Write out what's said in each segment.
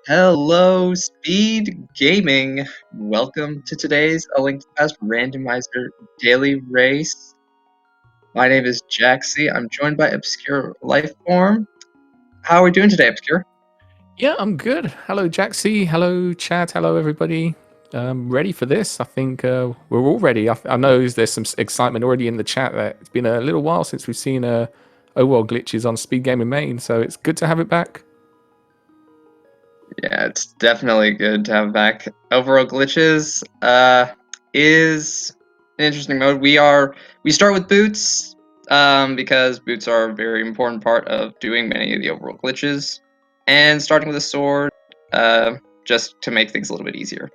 Hello, Speed Gaming. Welcome to today's A Link to the Past Randomizer Daily Race. My name is Jaxie. I'm joined by Obscure Lifeform. How are we doing today, Obscure? Yeah, I'm good. Hello, Jaxie. Hello, chat. Hello, everybody. Ready for this? I think we're all ready. I know there's some excitement already in the chat. That it's been a little while since we've seen OWG glitches on Speed Gaming Main, so it's good to have it back. Yeah, it's definitely good to have back. Overall glitches is an interesting mode. We start with boots because boots are a very important part of doing many of the overall glitches, and starting with a sword just to make things a little bit easier.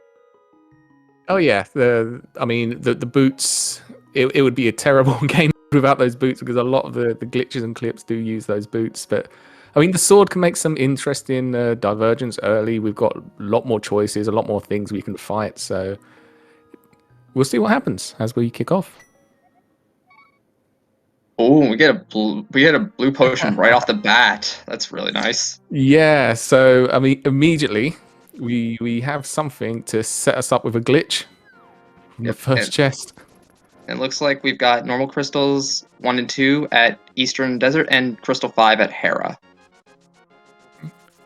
Oh yeah, the boots. It would be a terrible game without those boots because a lot of the glitches and clips do use those boots. But I mean, the sword can make some interesting divergence early. We've got a lot more choices, a lot more things we can fight. So we'll see what happens as we kick off. Oh, we get a blue potion right off the bat. That's really nice. Yeah, so I mean, immediately we have something to set us up with a glitch from the Yep, first and chest. it looks like we've got normal crystals 1 and 2 at Eastern Desert and crystal 5 at Hera.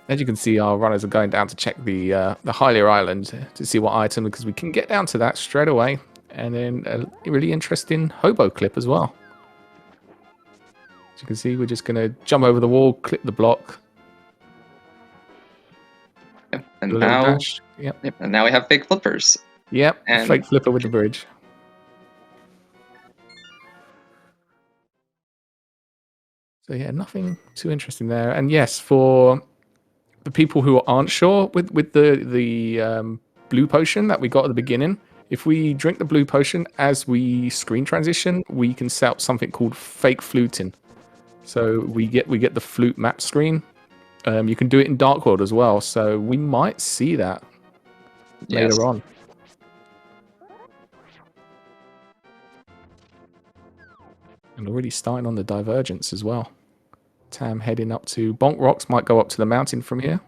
As you can see, our runners are going down to check the Hylia Island to see what item, because we can get down to that straight away, and then a really interesting hobo clip as well. As you can see, we're just going to jump over the wall, clip the block, Yep, do and a little now, dash. Yep. yep, and now we have fake flippers. Yep. And Fake flipper with the bridge. So yeah, nothing too interesting there. And yes, for the people who aren't sure with the blue potion that we got at the beginning, if we drink the blue potion as we screen transition, we can set up something called fake fluting. So we get the flute map screen. You can do it in Dark World as well, so we might see that yes, later on. And already starting on the divergence as well. Tam heading up to Bonk Rocks, might go up to the mountain from here.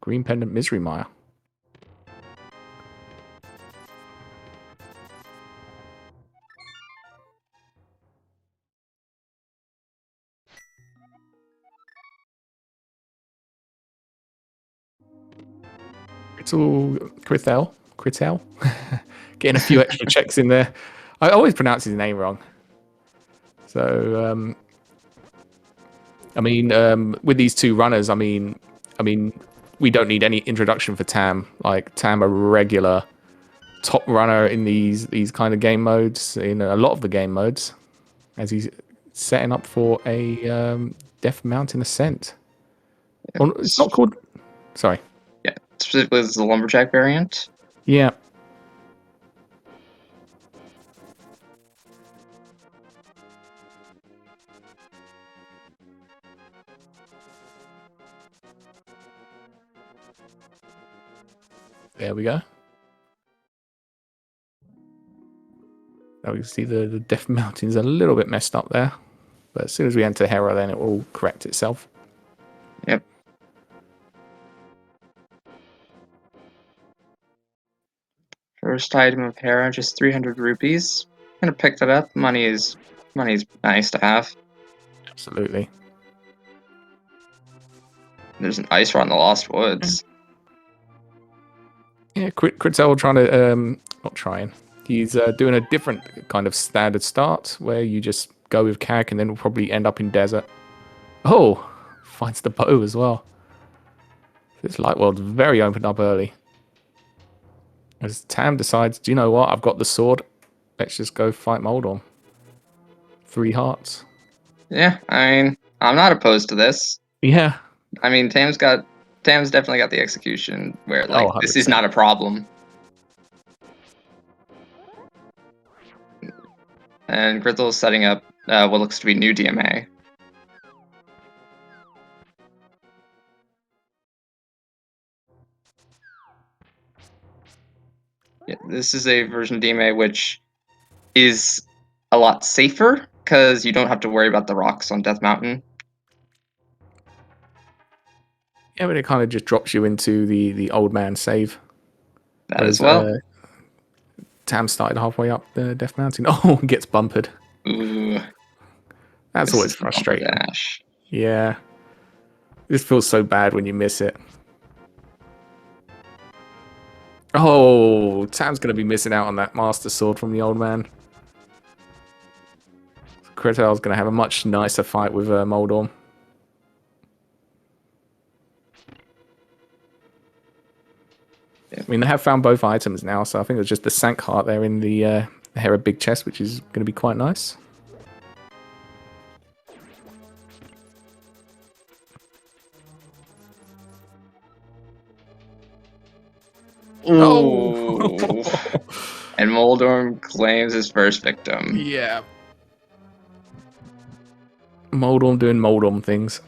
Green Pendant Misery Mire. Critel. Getting a few extra checks in there. I always pronounce his name wrong. So, with these two runners, I mean, we don't need any introduction for Tam. Like Tam, a regular top runner in these kind of game modes, in a lot of the game modes, as he's setting up for a Death Mountain Ascent. yep. Oh, it's not called. Sorry. Yeah, specifically this is the lumberjack variant. Yeah. There we go. Now we can see the Death Mountain's a little bit messed up there. But as soon as we enter Hera, then it will correct itself. Yep. First item of Hera, just 300 rupees. Gonna pick that up. Money's nice to have. Absolutely. There's an ice rod in the Lost Woods. Yeah, Critel trying to not trying. He's doing a different kind of standard start where you just go with CAC and then will probably end up in desert. Oh, finds the bow as well. This light world's very opened up early. As Tam decides, do you know what? I've got the sword. Let's just go fight Moldorm. 3 hearts. Yeah, I mean, I'm not opposed to this. Yeah. I mean, Tam's definitely got the execution where, like, Oh, this is 100%. not a problem. And Grizzle's setting up what looks to be new DMA. Yeah, this is a version of DMA which is a lot safer because you don't have to worry about the rocks on Death Mountain. Yeah, but it kind of just drops you into the old man save. That as Whereas well. Tam started halfway up the Death Mountain. Oh, gets bumpered. Ooh, That's this always is the bumper frustrating. dash. Yeah. This feels so bad when you miss it. Oh, Tam's going to be missing out on that Master Sword from the old man. Kretel's going to have a much nicer fight with Moldorm. I mean, they have found both items now, so I think it's just the Sank Heart there in the Hera Big Chest, which is going to be quite nice. Oh! Ooh. And Moldorm claims his first victim. Yeah. Moldorm doing Moldorm things.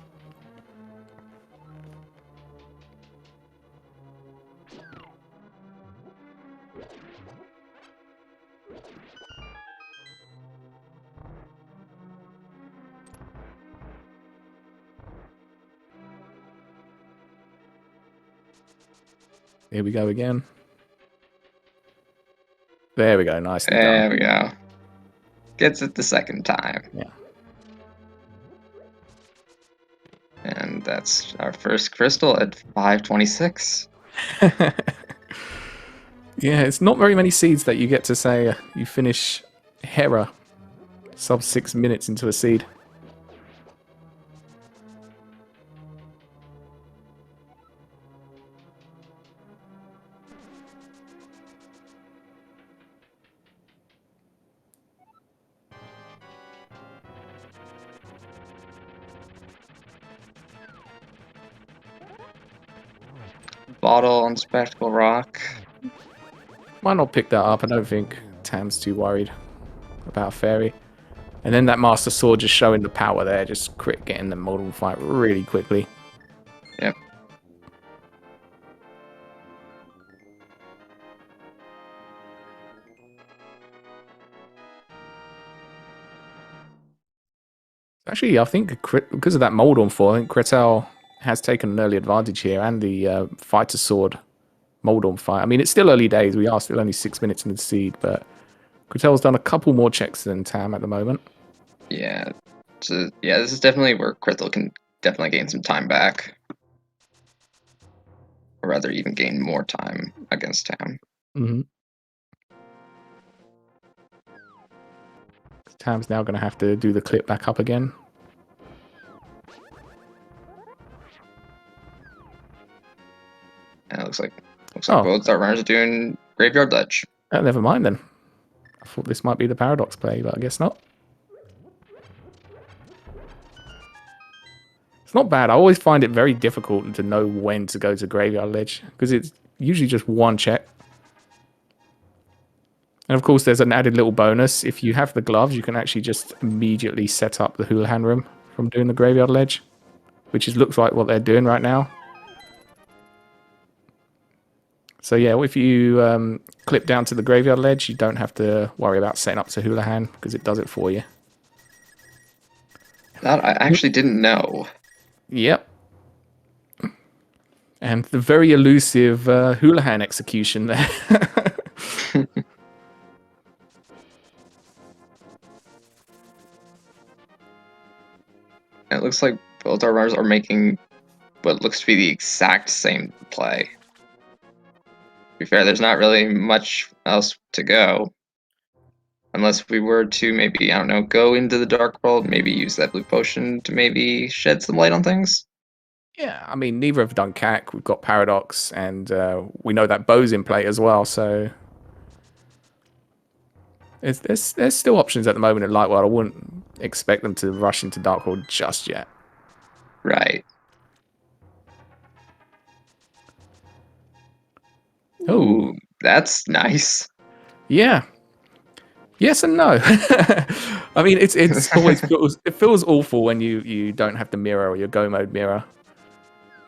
Here we go again. There we go, nicely done. There we go. Gets it the second time. Yeah. And that's our first crystal at 526. Yeah, it's not very many seeds that you get to say you finish Hera sub 6 minutes into a seed. Bottle on Spectacle Rock. Might not pick that up. I don't think Tam's too worried about Fairy. And then that Master Sword just showing the power there, just crit getting the Moldorm fight really quickly. Yep. Actually, I think because of that Moldorm fall, I think Kretel has taken an early advantage here, and the Fighter Sword Moldorm fight. I mean, it's still early days. We are still only 6 minutes in the seed, but Kretel's done a couple more checks than Tam at the moment. Yeah. So, yeah, this is definitely where Crystal can definitely gain some time back. Or rather, even gain more time against Tam. Mm-hmm. Tam's now going to have to do the clip back up again. And it looks like both our runners are doing Graveyard Ledge. Never mind then. I thought this might be the Paradox play, but I guess not. It's not bad. I always find it very difficult to know when to go to Graveyard Ledge, because it's usually just one check. And of course, there's an added little bonus. If you have the gloves, you can actually just immediately set up the Houlihan room from doing the Graveyard Ledge, which looks like what they're doing right now. So yeah, if you clip down to the Graveyard Ledge, you don't have to worry about setting up to Houlihan, because it does it for you. That I actually didn't know. Yep. And the very elusive Houlihan execution there. It looks like both our runners are making what looks to be the exact same play. To be fair, there's not really much else to go. Unless we were to maybe, I don't know, go into the Dark World, maybe use that blue potion to maybe shed some light on things. Yeah, I mean, neither have done CAC. We've got Paradox, and we know that Bow's in play as well, so there's still options at the moment in Light World. I wouldn't expect them to rush into Dark World just yet. Right. Oh, that's nice. Yeah. Yes and no. I mean, it's always feels awful when you don't have the mirror or your go mode mirror,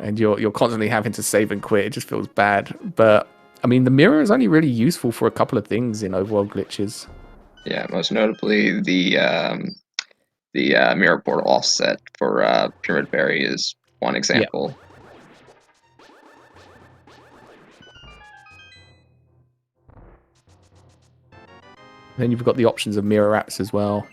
and you're constantly having to save and quit. It just feels bad. But I mean, the mirror is only really useful for a couple of things in overworld glitches. Yeah, most notably the mirror portal offset for Pyramid Berry is one example. Then you've got the options of mirror apps as well.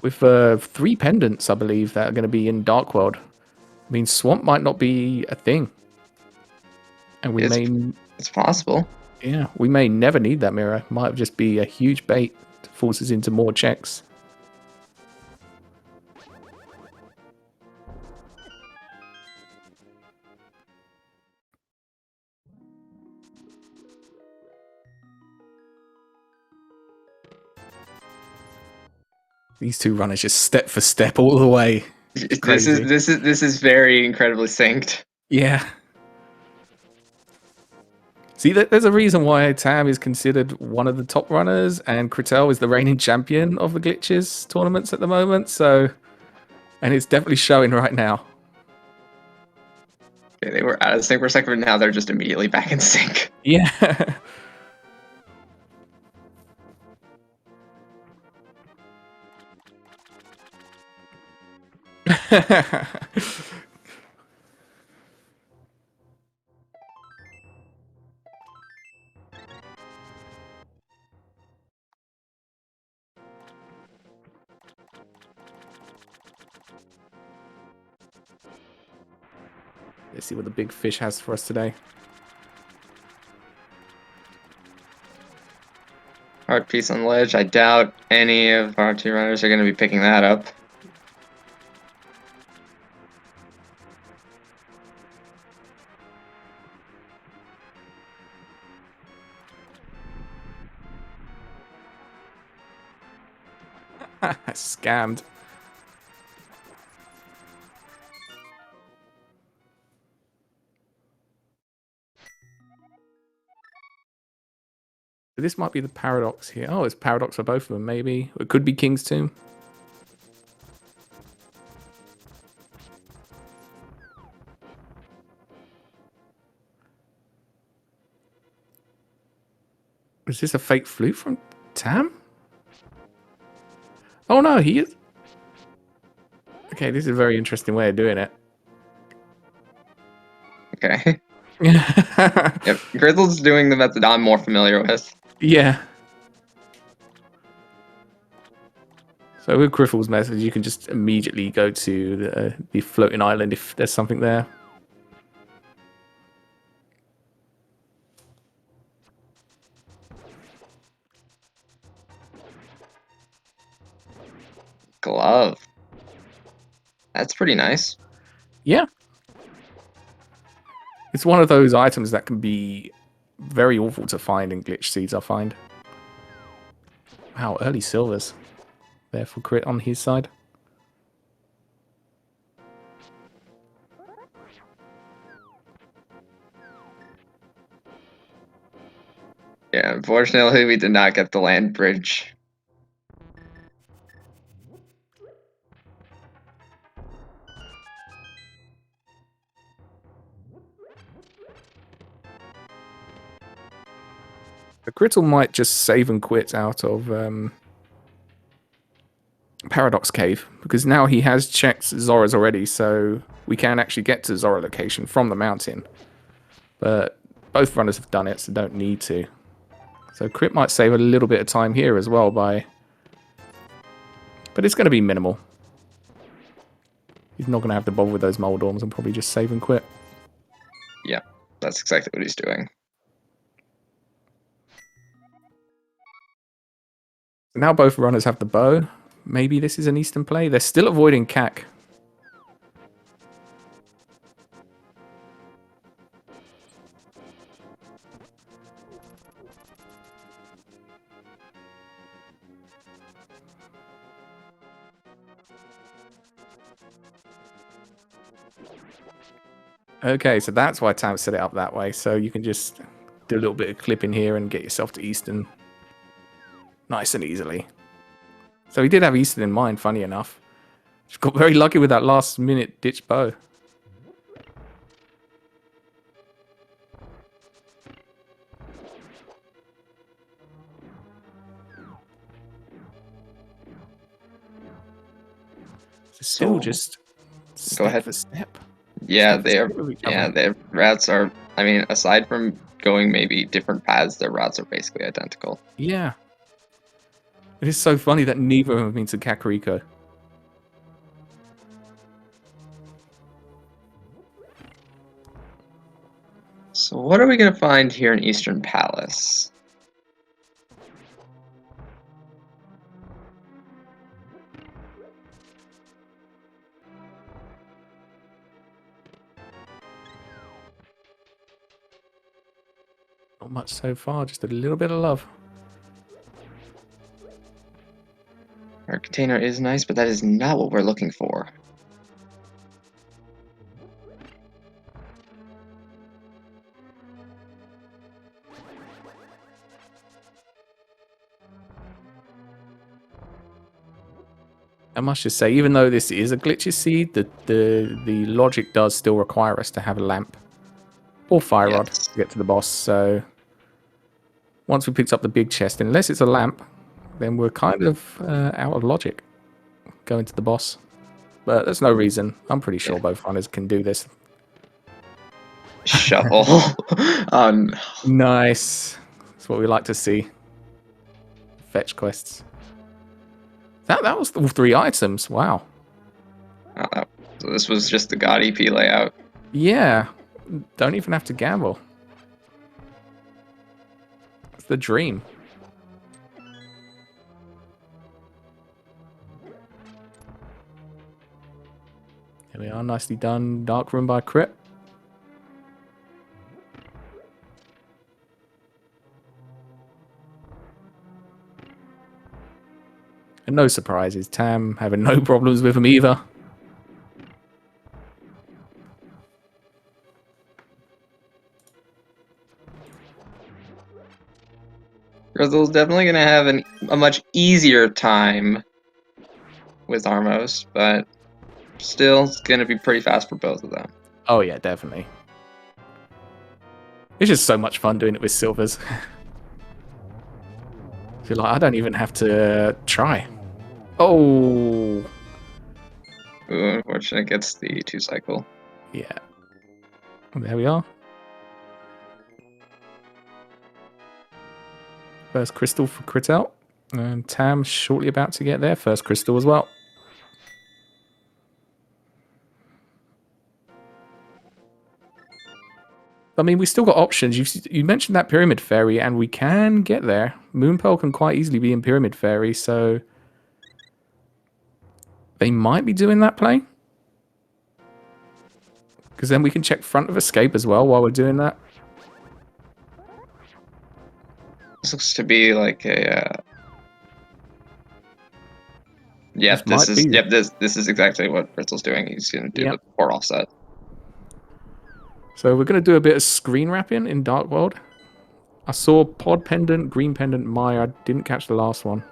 With 3 pendants, I believe, that are going to be in Dark World. I mean, Swamp might not be a thing. And we It's possible. Yeah, we may never need that mirror. Might just be a huge bait to force us into more checks. These two runners just step for step all the way. It's crazy. This is very incredibly synced. Yeah. See, there's a reason why Tam is considered one of the top runners, and Critel is the reigning champion of the glitches tournaments at the moment. So, and it's definitely showing right now. Okay, they were out of sync for a second, but now they're just immediately back in sync. Yeah. Let's see what the big fish has for us today. Hard piece on the ledge. I doubt any of our 2 runners are going to be picking that up. Scammed. This might be the paradox here. Oh, it's paradox for both of them, maybe. It could be King's Tomb. Is this a fake flute from Tam? Oh no, he is. Okay, this is a very interesting way of doing it. Okay. Yep, Grizzle's doing the method I'm more familiar with. Yeah. So with Griffle's method, you can just immediately go to the floating island if there's something there. Glove. That's pretty nice. Yeah. It's one of those items that can be very awful to find in glitch seeds, I find. Wow, early silvers. There for crit on his side. Yeah, unfortunately, we did not get the land bridge. The Grittle might just save and quit out of Paradox Cave, because now he has checked Zora's already, so we can actually get to Zora location from the mountain. But both runners have done it, so don't need to. So Crit might save a little bit of time here as well by... But it's going to be minimal. He's not going to have to bother with those Moldorms and probably just save and quit. Yeah, that's exactly what he's doing. Now both runners have the bow. Maybe this is an Eastern play. They're still avoiding CAC. Okay, so that's why Tam set it up that way. So you can just do a little bit of clipping here and get yourself to Eastern nice and easily. So he did have Eastern in mind, funny enough. Just got very lucky with that last minute ditch bow. Still So just go step ahead. for step. Yeah, Step for they are. step with each Yeah, other. their routes are. I mean, aside from going maybe different paths, their routes are basically identical. Yeah. It is so funny that neither of them means a Kakariko. So what are we gonna find here in Eastern Palace? Not much so far, just a little bit of love. Our container is nice, but that is not what we're looking for. I must just say, even though this is a glitchy seed, the logic does still require us to have a lamp or fire rod Yes. to get to the boss. So once we picked up the big chest, unless it's a lamp, then we're kind of out of logic going to the boss. But there's no reason. I'm pretty sure Yeah. both runners can do this. Shovel. No. Nice. That's what we like to see. Fetch quests. That was all 3 items. Wow. So this was just the God EP layout. Yeah. Don't even have to gamble. It's the dream. Here we are, nicely done. Dark Room by Crit. And no surprises. Tam having no problems with him either. Grizzle's definitely gonna have a much easier time with Armos, but still, it's gonna be pretty fast for both of them. Oh yeah, definitely. It's just so much fun doing it with silvers. I feel like I don't even have to try. Oh. Ooh, unfortunately, it gets the 2-cycle. Yeah. There we are. First crystal for Critel. And Tam shortly about to get their first crystal as well. I mean, we still got options. You mentioned that Pyramid Fairy, and we can get there. Moonpearl can quite easily be in Pyramid Fairy, so they might be doing that play. Because then we can check Front of Escape as well while we're doing that. This looks to be like a. Yep, This might be. this is exactly what Bristle's doing. He's gonna do the poor offset. So we're going to do a bit of screen wrapping in Dark World. I saw Pod Pendant, Green Pendant, Maya. I didn't catch the last one.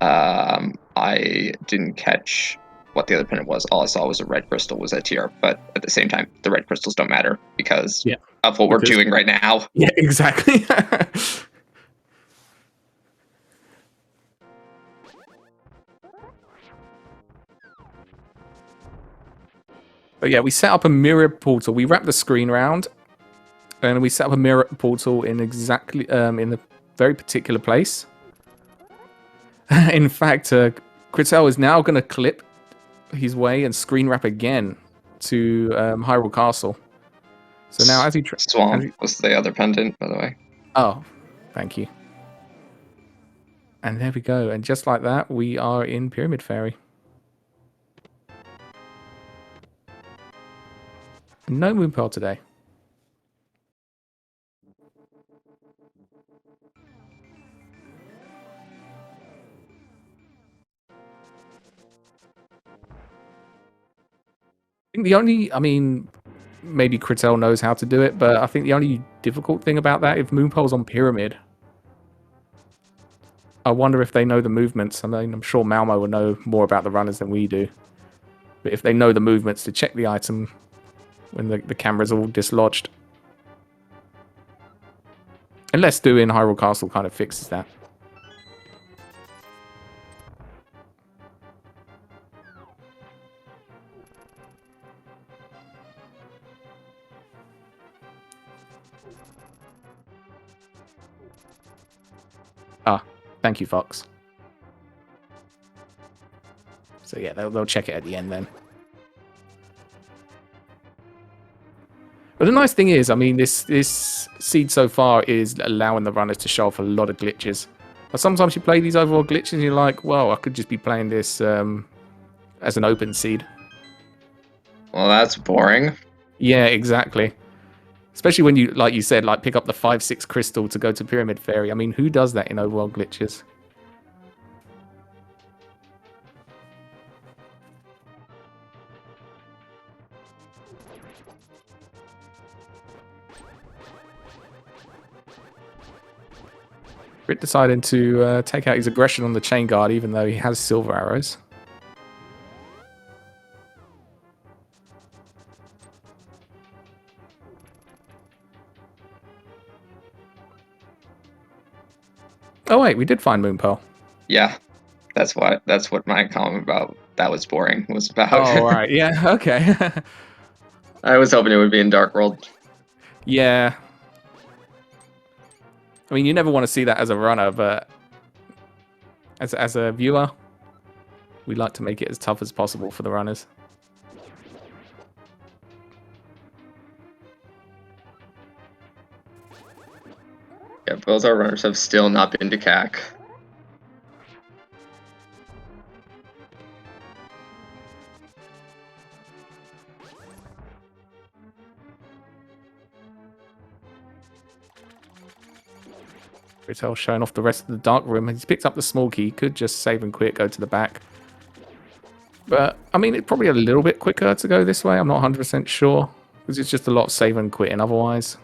I didn't catch what the other pendant was. All I saw was a red crystal was at tier, but at the same time, the red crystals don't matter because of what we're doing right now. Yeah, exactly. But yeah, we set up a mirror portal. We wrapped the screen round, and we set up a mirror portal in exactly in a very particular place. In fact, Critel is now going to clip his way and screen wrap again to Hyrule Castle. So now, as he Swamp was the other pendant, by the way. Oh, thank you. And there we go. And just like that, we are in Pyramid Fairy. No Moonpearl today. I think the only, I mean, maybe Critel knows how to do it, but I think the only difficult thing about that, if Moonpearl's on Pyramid, I wonder if they know the movements. I mean, I'm sure Malmo will know more about the runners than we do. But if they know the movements to check the item when the camera's all dislodged. Unless doing Hyrule Castle kind of fixes that. Ah, thank you, Fox. So yeah, they'll check it at the end then. But the nice thing is, I mean, this seed so far is allowing the runners to show off a lot of glitches. But sometimes you play these overall glitches and you're like, well, I could just be playing this as an open seed. Well, that's boring. Yeah, exactly. Especially when you, like you said, like pick up the 5/6 crystal to go to Pyramid Fairy. I mean, who does that in overworld glitches? Brit deciding to take out his aggression on the chain guard, even though he has silver arrows. Oh wait, we did find Moon Pearl. Yeah, that's what my comment about that was boring was about. Oh right, yeah, okay. I was hoping it would be in Dark World. Yeah. I mean, you never want to see that as a runner, but as a viewer, we like to make it as tough as possible for the runners. Yeah, both our runners have still not been to CAC. Ritel showing off the rest of the dark room. He's picked up the small key. Could just save and quit, go to the back. But, I mean, it's probably a little bit quicker to go this way. I'm not 100% sure. Because it's just a lot of save and quitting otherwise.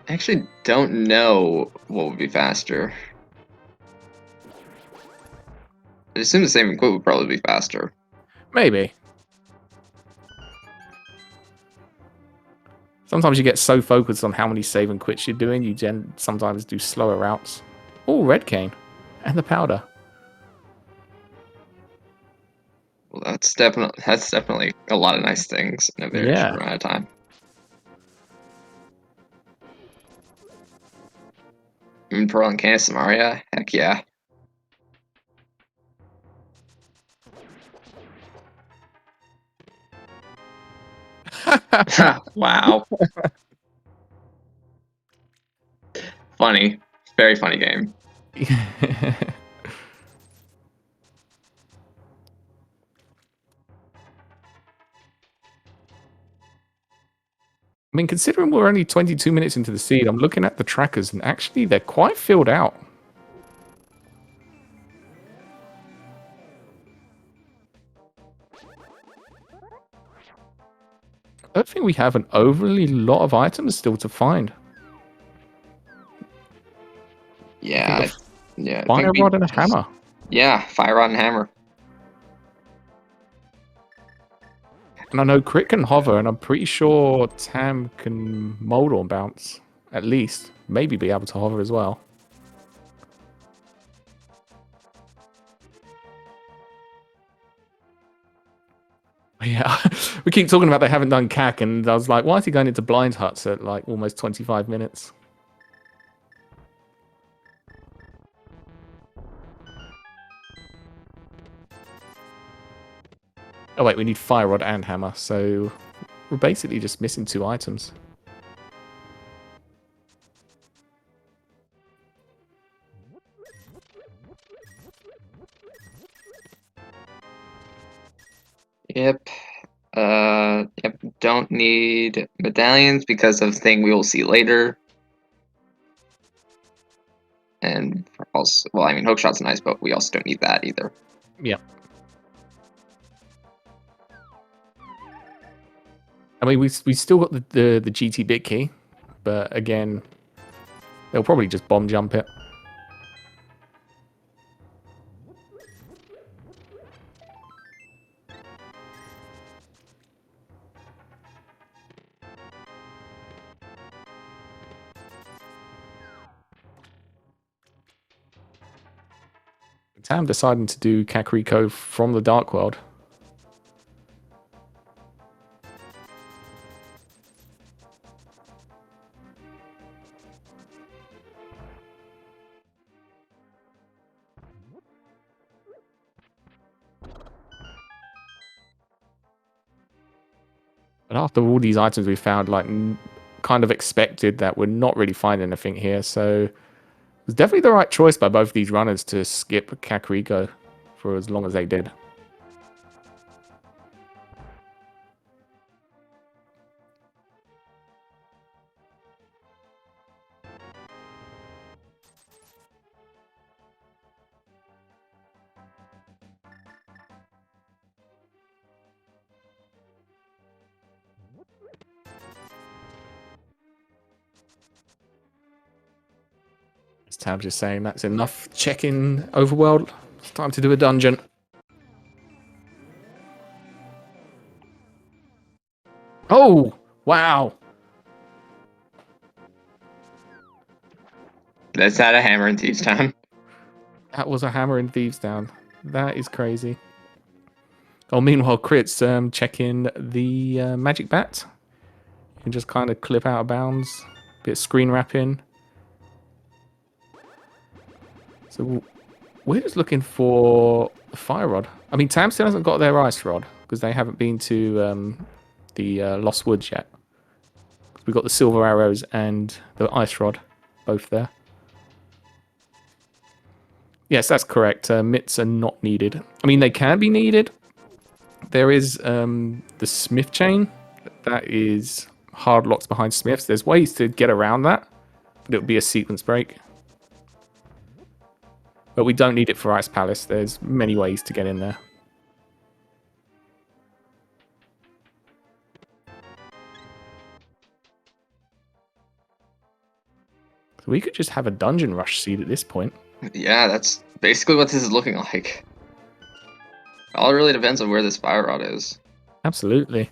I actually don't know what would be faster. I assume the save and quit would probably be faster. Maybe. Sometimes you get so focused on how many save and quits you're doing, you sometimes do slower routes. Oh, red cane. And the powder. Well, that's definitely a lot of nice things in a very short amount of time. Pearl and Candace Samaria? Heck yeah. Wow. Funny. Very funny game. I mean, considering we're only 22 minutes into the seed, I'm looking at the trackers, and actually they're quite filled out. I don't think we have an overly lot of items still to find. Yeah. Yeah. Fire rod and a hammer. Yeah, fire rod and hammer. And I know Crit can hover, and I'm pretty sure Tam can mold or bounce. At least. Maybe be able to hover as well. Yeah, we keep talking about they haven't done CAC, and I was like, why is he going into blind huts at like almost 25 minutes? Oh wait, we need fire rod and hammer, so we're basically just missing 2 items. Yep. Yep. Don't need medallions because of the thing we will see later. And also, well, I mean, hookshot's nice, but we also don't need that either. Yeah. I mean, we still got the GT bit key, but again, they'll probably just bomb jump it. Tam deciding to do Kakariko from the Dark World. But after all these items we found, like, kind of expected that we're not really finding anything here. So it was definitely the right choice by both these runners to skip Kakariko for as long as they did. Tab's just saying that's enough checking overworld. It's time to do a dungeon. Oh, wow. That's not a hammer in Thieves Town. That was a hammer in Thieves Town. That is crazy. Oh, meanwhile, Crit's checking the magic bat. You can just kind of clip out of bounds. Bit of screen wrapping. So we're just looking for the fire rod. I mean, Tam still hasn't got their ice rod because they haven't been to the Lost Woods yet. We've got the silver arrows and the ice rod both there. Yes, that's correct. Mitts are not needed. I mean, they can be needed. There is the smith chain. That is hard locks behind smiths. There's ways to get around that, but it would be a sequence break. But we don't need it for Ice Palace. There's many ways to get in there. So we could just have a dungeon rush seed at this point. Yeah, that's basically what this is looking like. All really depends on where this fire rod is. Absolutely.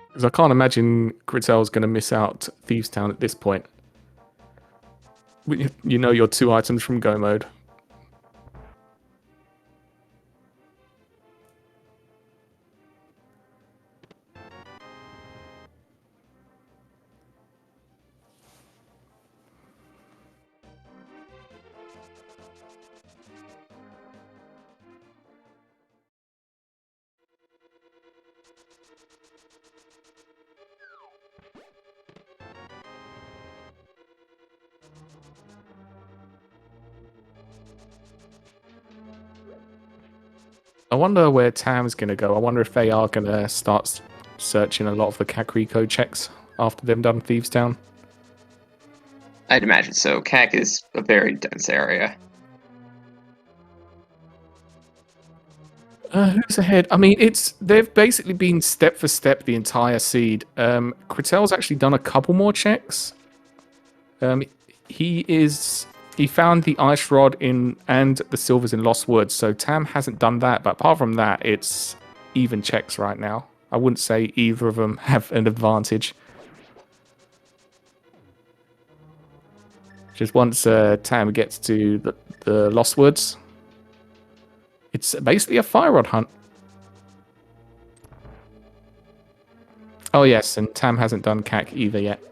Because I can't imagine Critel's going to miss out Thieves Town at this point. You know your 2 items from Go mode. I wonder where Tam's going to go. I wonder if they are going to start searching a lot of the Kakariko checks after they've done Thieves Town. I'd imagine so. CAC is a very dense area. Who's ahead? I mean, they've basically been step for step the entire seed. Critel's actually done a couple more checks. He found the ice rod and the silvers in Lost Woods, so Tam hasn't done that. But apart from that, it's even checks right now. I wouldn't say either of them have an advantage. Just once Tam gets to the Lost Woods, it's basically a fire rod hunt. Oh yes, and Tam hasn't done CAC either yet.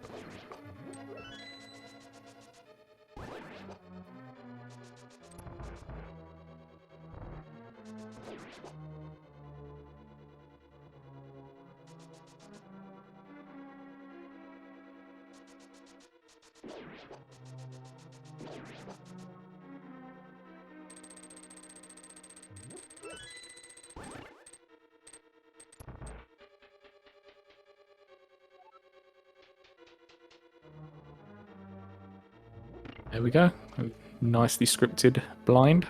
There we go. A nicely scripted blind.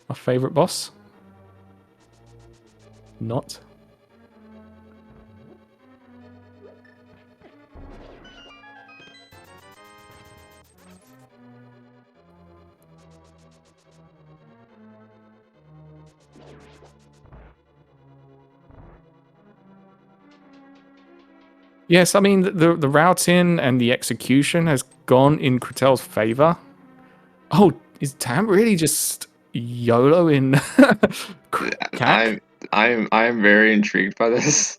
My favourite boss. Not. Yes, I mean, the routing and the execution has gone in Critel's favor. Oh, is Tam really just YOLO in CAC? I'm very intrigued by this.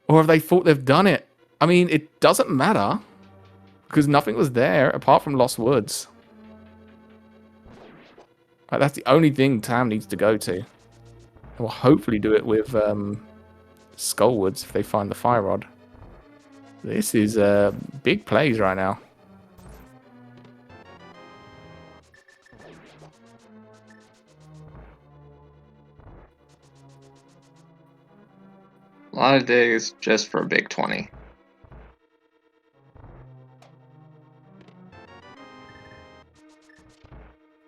Or have they thought they've done it? I mean, it doesn't matter because nothing was there apart from Lost Woods. Like, that's the only thing Tam needs to go to. And we'll hopefully do it with Skullwoods if they find the Fire Rod. This is big plays right now. A lot of digs just for a big 20.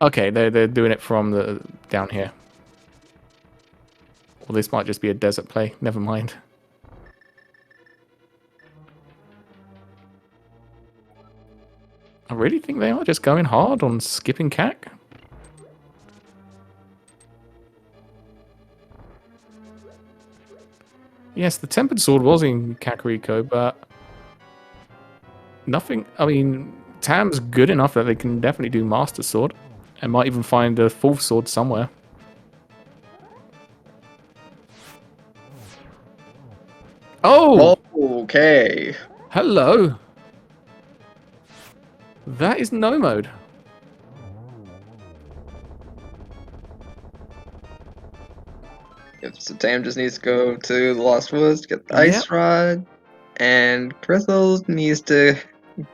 Okay, they're doing it from the down here. Well, this might just be a desert play. Never mind. I really think they are just going hard on skipping CAC. Yes, the Tempered Sword was in Kakariko, but nothing. I mean, Tam's good enough that they can definitely do Master Sword and might even find a fourth sword somewhere. Oh! Okay. Hello! That is no mode. So Tam just needs to go to the Lost Woods to get the Yep. Ice Rod, and Crystals needs to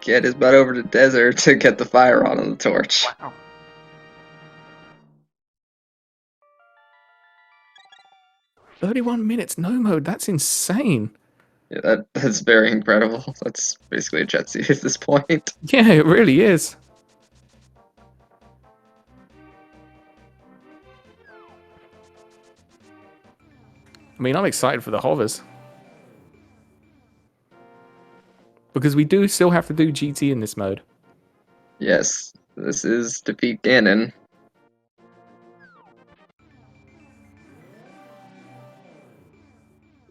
get his butt over to Desert to get the Fire Rod on the torch. Wow. "31 minutes, no mode. That's insane." Yeah, that's very incredible. That's basically a jet suit at this point. Yeah, it really is. I mean, I'm excited for the hovers. Because we do still have to do GT in this mode. Yes, this is defeat Ganon.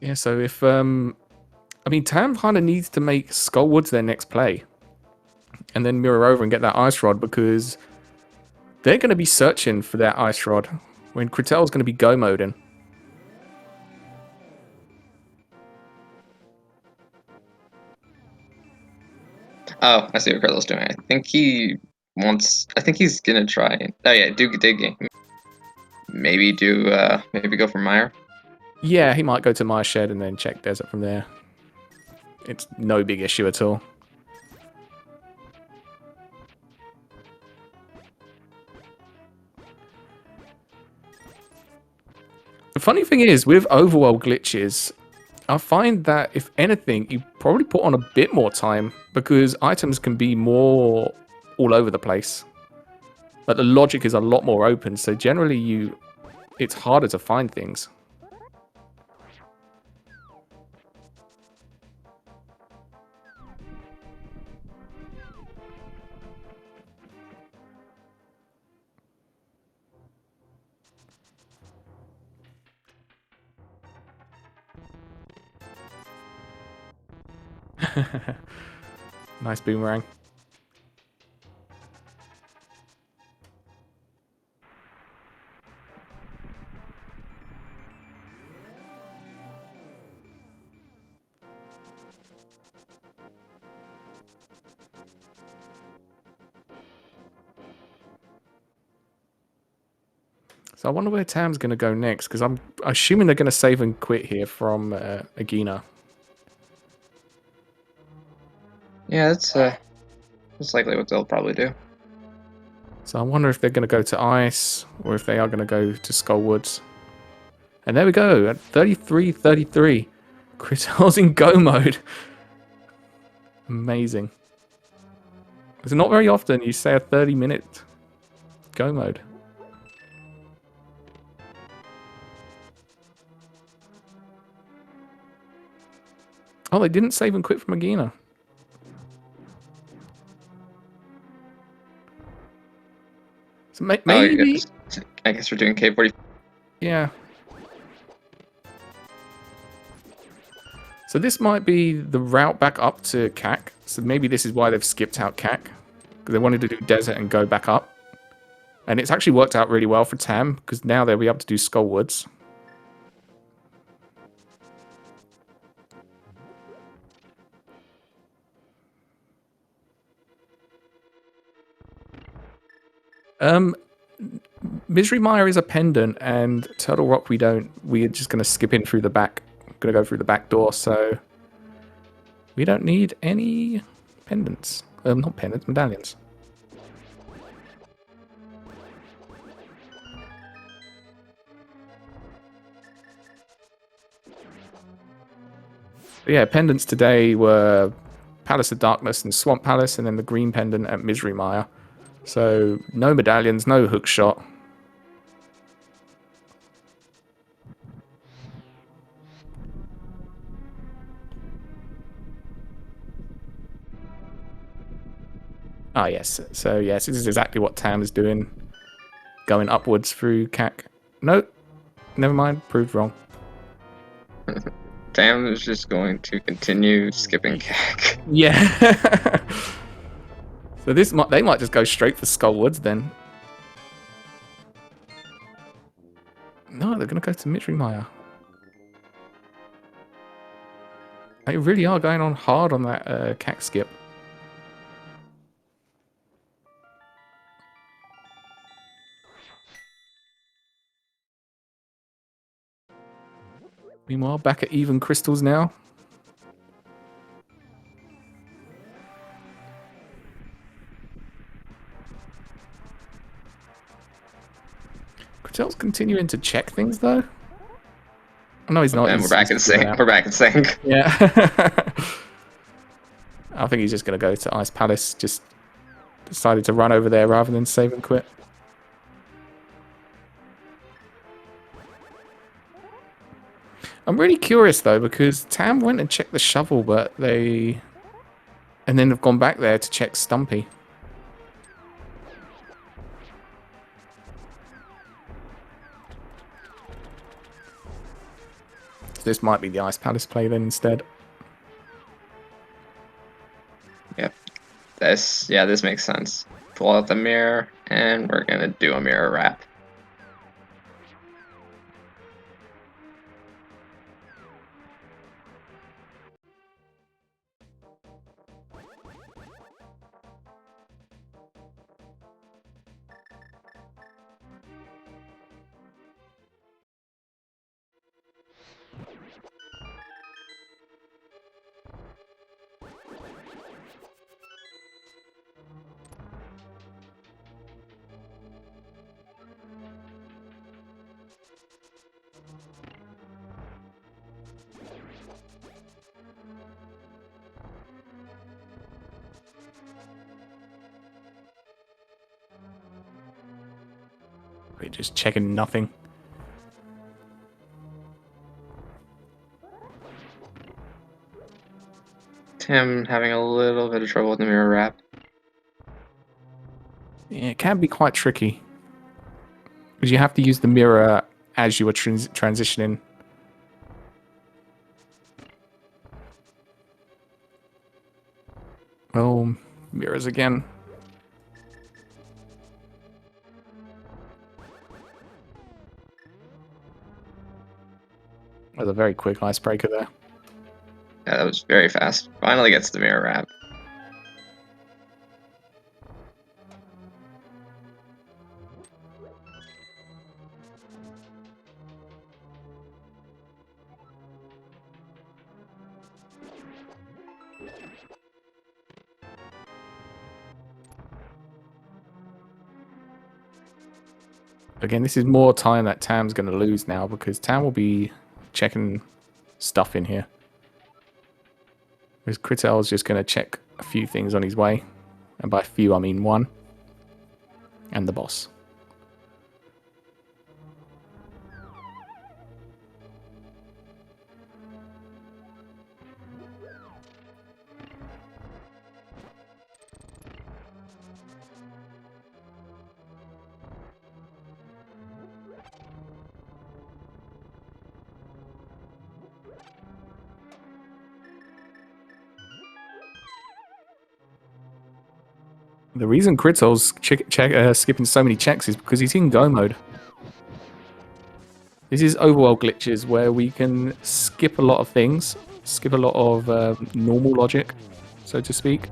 Yeah, so if I mean, Tam kind of needs to make Skullwoods their next play, and then mirror over and get that Ice Rod, because they're going to be searching for that Ice Rod when Critel's going to be go moding. Oh, I see what Carlos doing. I think he wants. I think he's gonna try. Oh yeah, do digging. Maybe maybe go for Meyer. Yeah, he might go to my shed and then check Desert from there. It's no big issue at all. The funny thing is, with overworld glitches, I find that if anything, you probably put on a bit more time because items can be more all over the place. But the logic is a lot more open, so generally it's harder to find things. Nice boomerang. So I wonder where Tam's going to go next, because I'm assuming they're going to save and quit here from Agina. Yeah, that's likely what they'll probably do. So I wonder if they're going to go to Ice, or if they are going to go to Skullwoods. And there we go, at 33-33. Critel's in go mode. Amazing. It's not very often you say a 30-minute go mode. Oh, they didn't save and quit from Agina. So maybe... Oh, I guess we're doing K40. Yeah. So this might be the route back up to CAC. So maybe this is why they've skipped out CAC. Because they wanted to do Desert and go back up. And it's actually worked out really well for Tam, because now they'll be able to do Skullwoods. Misery Mire is a pendant, and Turtle Rock we don't. We're just going to skip in through the back. Going to go through the back door, so we don't need any pendants. Not pendants, medallions. But yeah, pendants today were Palace of Darkness and Swamp Palace, and then the green pendant at Misery Mire. So no medallions, no hook shot. Ah, yes. So yes, this is exactly what Tam is doing. Going upwards through CAC. Nope. Never mind. Proved wrong. Tam is just going to continue skipping CAC. Yeah. So they might just go straight for Skullwoods then. No, they're going to go to Misery Mire. They really are going on hard on that CAC skip. Meanwhile, back at even crystals now. Critel's continuing to check things though. Oh, no, he's not. And we're back in sync. We're back in sync. Yeah. I think he's just going to go to Ice Palace. Just decided to run over there rather than save and quit. I'm really curious though, because Tam went and checked the shovel, but they... And then have gone back there to check Stumpy. So this might be the Ice Palace play then instead. Yep. This makes sense. Pull out the mirror, and we're gonna do a mirror wrap. We're just checking nothing. Tim having a little bit of trouble with the mirror wrap. Yeah, it can be quite tricky. Because you have to use the mirror as you are transitioning. Oh, mirrors again. That was a very quick icebreaker there. Yeah, that was very fast. Finally gets the mirror wrap. Again, this is more time that Tam's going to lose now, because Tam will be checking stuff in here. Whereas Critel's just going to check a few things on his way. And by few, I mean one. And the boss. The reason Critel's skipping so many checks is because he's in go mode. This is overworld glitches where we can skip a lot of things, skip a lot of normal logic, so to speak.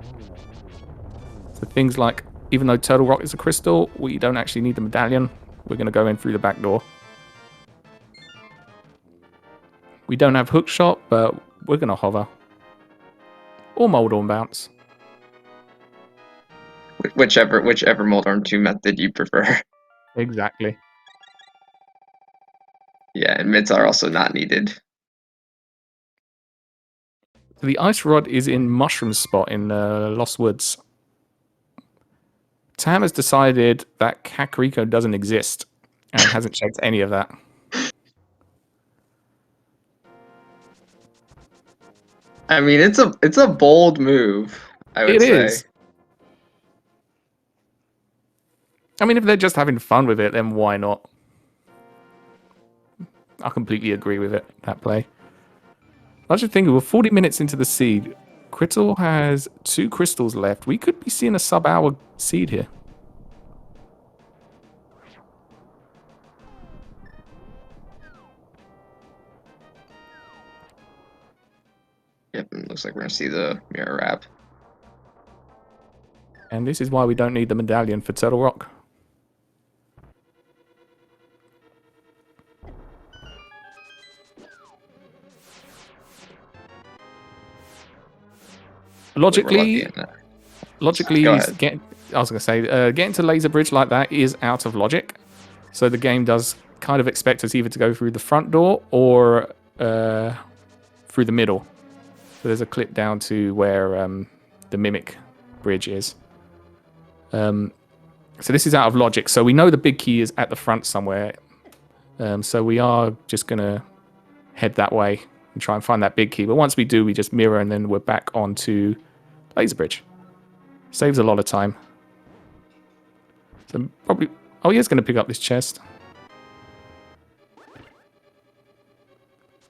So things like, even though Turtle Rock is a crystal, we don't actually need the medallion. We're going to go in through the back door. We don't have hook shot, but we're going to hover. Or mold on bounce. Whichever Moldorm 2 method you prefer. Exactly. Yeah, and mids are also not needed. So the ice rod is in Mushroom Spot in Lost Woods. Tam has decided that Kakariko doesn't exist and hasn't checked any of that. I mean, it's a bold move, I would It say. is. I mean, if they're just having fun with it, then why not? I completely agree with it, that play. I was just thinking, we're 40 minutes into the seed. Crystal has 2 crystals left. We could be seeing a sub-hour seed here. Yep, looks like we're gonna see the mirror wrap. And this is why we don't need the medallion for Turtle Rock. Logically, Go ahead. getting to Laser Bridge like that is out of logic. So the game does kind of expect us either to go through the front door or through the middle. So there's a clip down to where the Mimic Bridge is. So this is out of logic. So we know the big key is at the front somewhere. So we are just going to head that way and try and find that big key. But once we do, we just mirror and then we're back onto Laser Bridge. Saves a lot of time. So probably... Oh, he is going to pick up this chest.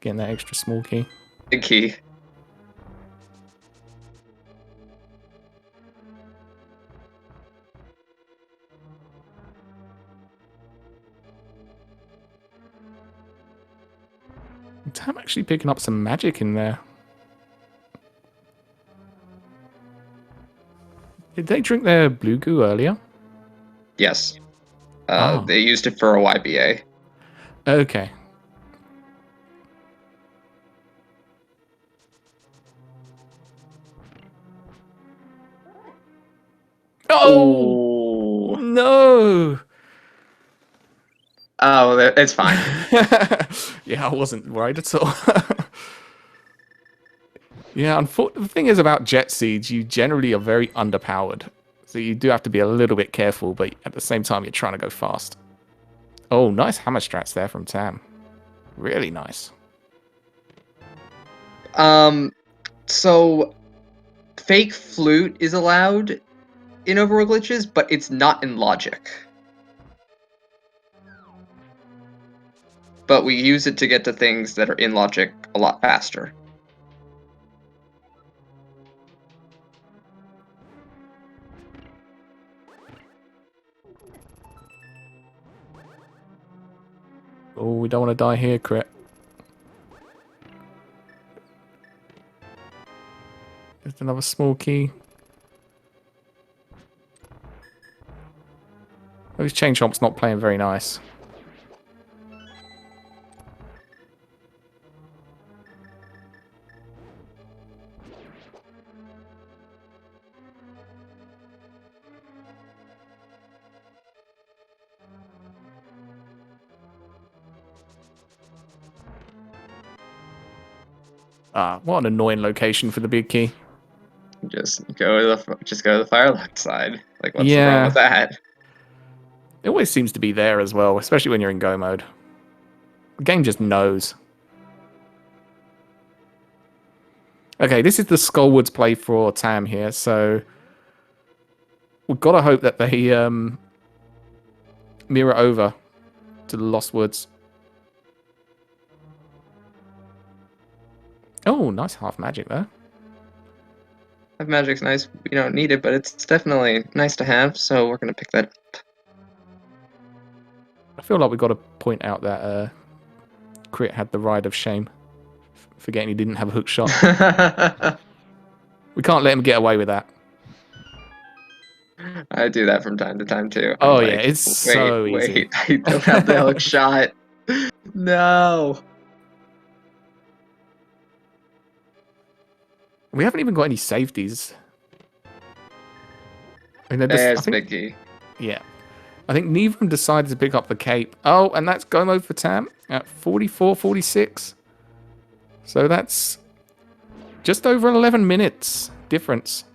Getting that extra small key. Big key. I'm actually picking up some magic in there. Did they drink their blue goo earlier? Yes. Oh. They used it for a YBA. Okay. Oh! No! Oh, it's fine. Yeah, I wasn't worried at all. Yeah, the thing is about jet seeds, you generally are very underpowered. So you do have to be a little bit careful, but at the same time, you're trying to go fast. Oh, nice hammer strats there from Tam. Really nice. So fake flute is allowed in overworld glitches, but it's not in logic. But we use it to get to things that are in logic a lot faster. Oh, we don't want to die here, crit. Just another small key. Oh, his chain chomp's not playing very nice. Ah, what an annoying location for the big key. Just go to the firelock side. Like, what's the problem with that? It always seems to be there as well, especially when you're in go mode. The game just knows. Okay, this is the Skullwoods play for Tam here, so we've got to hope that they mirror over to the Lost Woods. Oh, nice half magic there. Half magic's nice. We don't need it, but it's definitely nice to have, so we're going to pick that up. I feel like we've got to point out that Crit had the ride of shame. Forgetting he didn't have a hook shot. We can't let him get away with that. I do that from time to time too. I'm Oh yeah, like, it's so easy. wait, I don't have the hook shot. No. We haven't even got any safeties. I mean, I There's the think, big key. yeah. I think neither of them decided to pick up the cape. Oh, and that's go mode for Tam at 44, 46. So that's just over 11 minutes difference.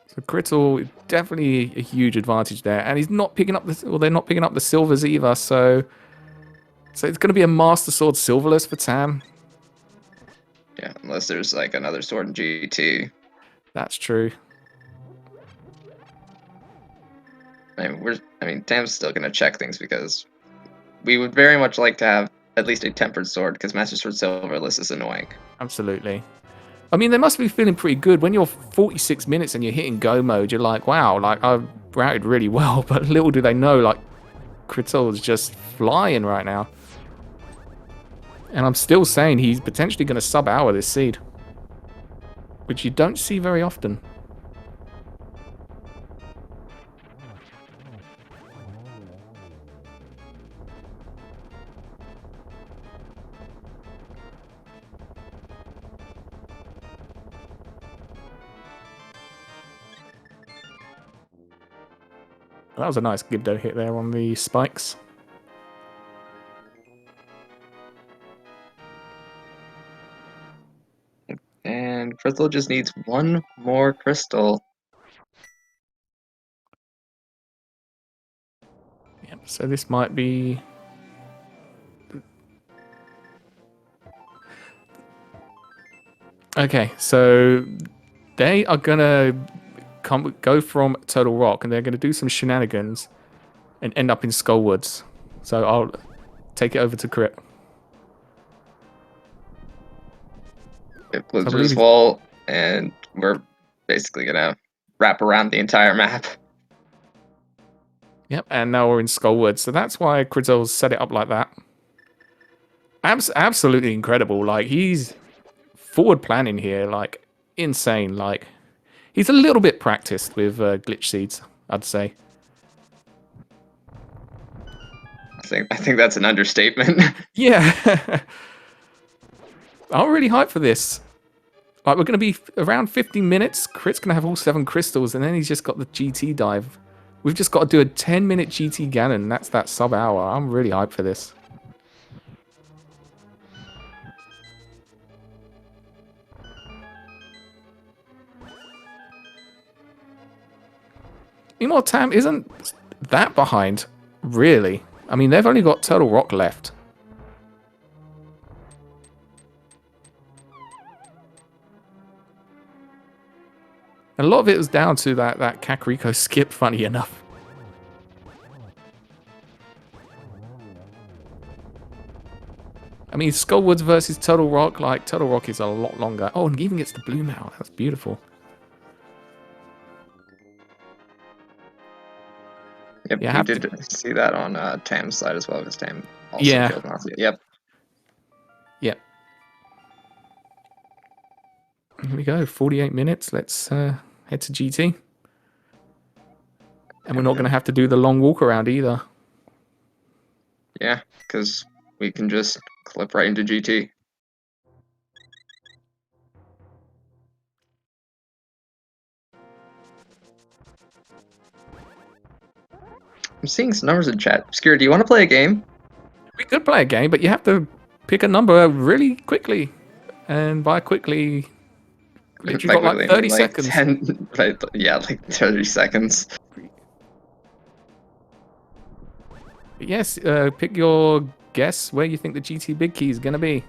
So Criddle, definitely a huge advantage there. And he's not picking up the, well, they're not picking up the silvers either. So it's going to be a Master Sword silverless for Tam. Yeah, unless there's like another sword in GT. That's true. I mean, Tam's still gonna check things because we would very much like to have at least a tempered sword because Master Sword Silverless is annoying. Absolutely. I mean, they must be feeling pretty good. When you're 46 minutes and you're hitting go mode, you're like, wow, like I've routed really well. But little do they know, like, Criddle is just flying right now. And I'm still saying he's potentially going to sub-hour this seed, which you don't see very often. That was a nice Gibdo hit there on the spikes. And Crystal just needs one more crystal. Yep, so this might be... Okay, so they are going to go from Turtle Rock and they're going to do some shenanigans and end up in Skullwoods. So I'll take it over to Crit. It So I closes believe this wall, and we're basically gonna wrap around the entire map. Yep, and now we're in Skullwoods. So that's why Criddle's set it up like that. Absolutely incredible. Like, he's forward planning here, like, insane. Like, he's a little bit practiced with glitch seeds, I'd say. I think that's an understatement. Yeah. I'm really hyped for this. Like, we're going to be around 15 minutes. Crit's going to have all 7 crystals, and then he's just got the GT dive. We've just got to do a 10-minute GT Ganon. That's that sub-hour. I'm really hyped for this. Meanwhile, Tam isn't that behind, really. I mean, they've only got Turtle Rock left. And a lot of it was down to that Kakariko skip, funny enough. I mean, Skullwoods versus Turtle Rock, like, Turtle Rock is a lot longer. Oh, and even gets the Bloom out. That's beautiful. Yep, Yeah, we did see that on Tam's side as well, because Tam also killed Nazi. Yep. Yep. Here we go, 48 minutes. Let's head to GT. And we're not going to have to do the long walk around either. Yeah, because we can just clip right into GT. I'm seeing some numbers in chat. Obscure, do you want to play a game? We could play a game, but you have to pick a number really quickly. And by quickly, literally got like 30 seconds. 10, right, yeah, like 30 seconds. But yes, pick your guess where you think the GT Big Key is going to be.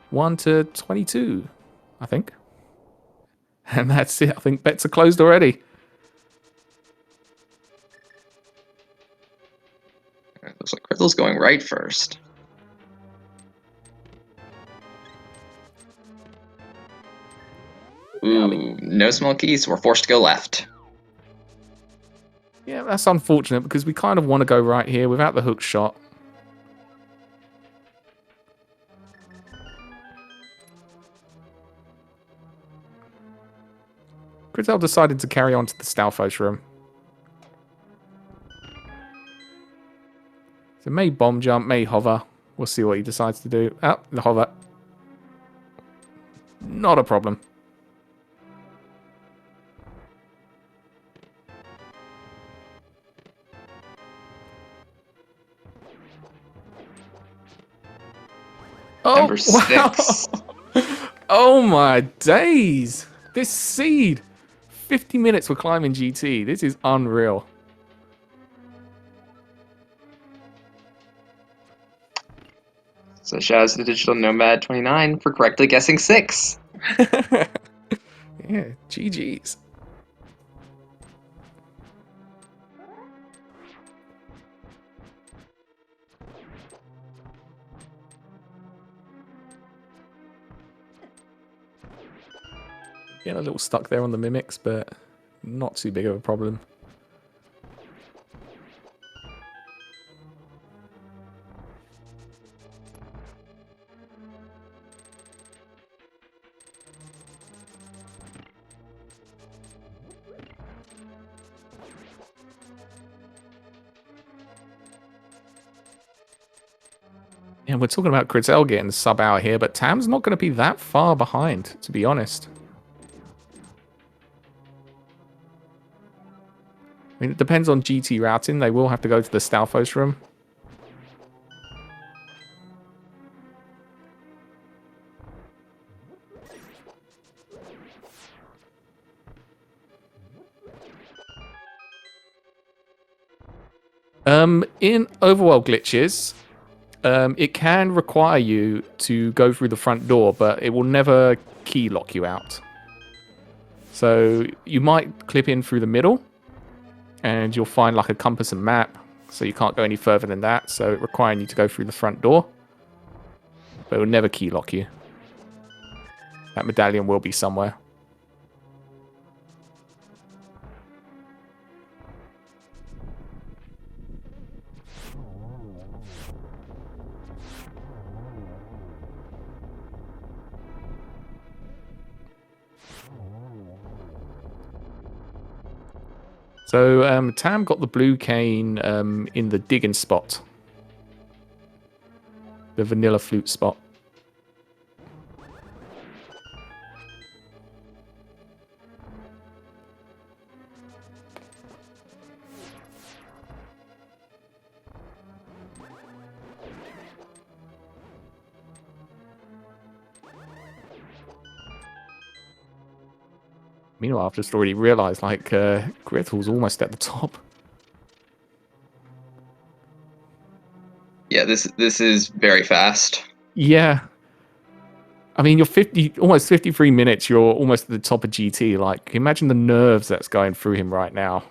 1 to 22, I think. And that's it. I think bets are closed already. Looks like Crystal's going right first. Ooh, no small keys, so we're forced to go left. Yeah, that's unfortunate because we kind of want to go right here without the hook shot. Critel decided to carry on to the Stalfos room. So may bomb jump, may hover. We'll see what he decides to do. Oh, the hover. Not a problem. Oh, Number 6. wow. Oh my days. This seed. 50 minutes for climbing GT. This is unreal. So shout out to Digital Nomad 29 for correctly guessing 6. Yeah, GG's. Getting a little stuck there on the mimics, but not too big of a problem. Yeah, we're talking about Critel getting the sub hour here, but Tam's not going to be that far behind, to be honest. I mean, it depends on GT routing. They will have to go to the Stalfos room. In overworld glitches, it can require you to go through the front door, but it will never key lock you out. So you might clip in through the middle, and you'll find like a compass and map, so you can't go any further than that, so it requires you to go through the front door. But it will never key lock you. That medallion will be somewhere. So Tam got the blue cane in the digging spot. The vanilla flute spot. Meanwhile, I've just already realised, like, Grithle's almost at the top. Yeah, this is very fast. Yeah. I mean, you're almost 53 minutes, you're almost at the top of GT. Like, imagine the nerves that's going through him right now.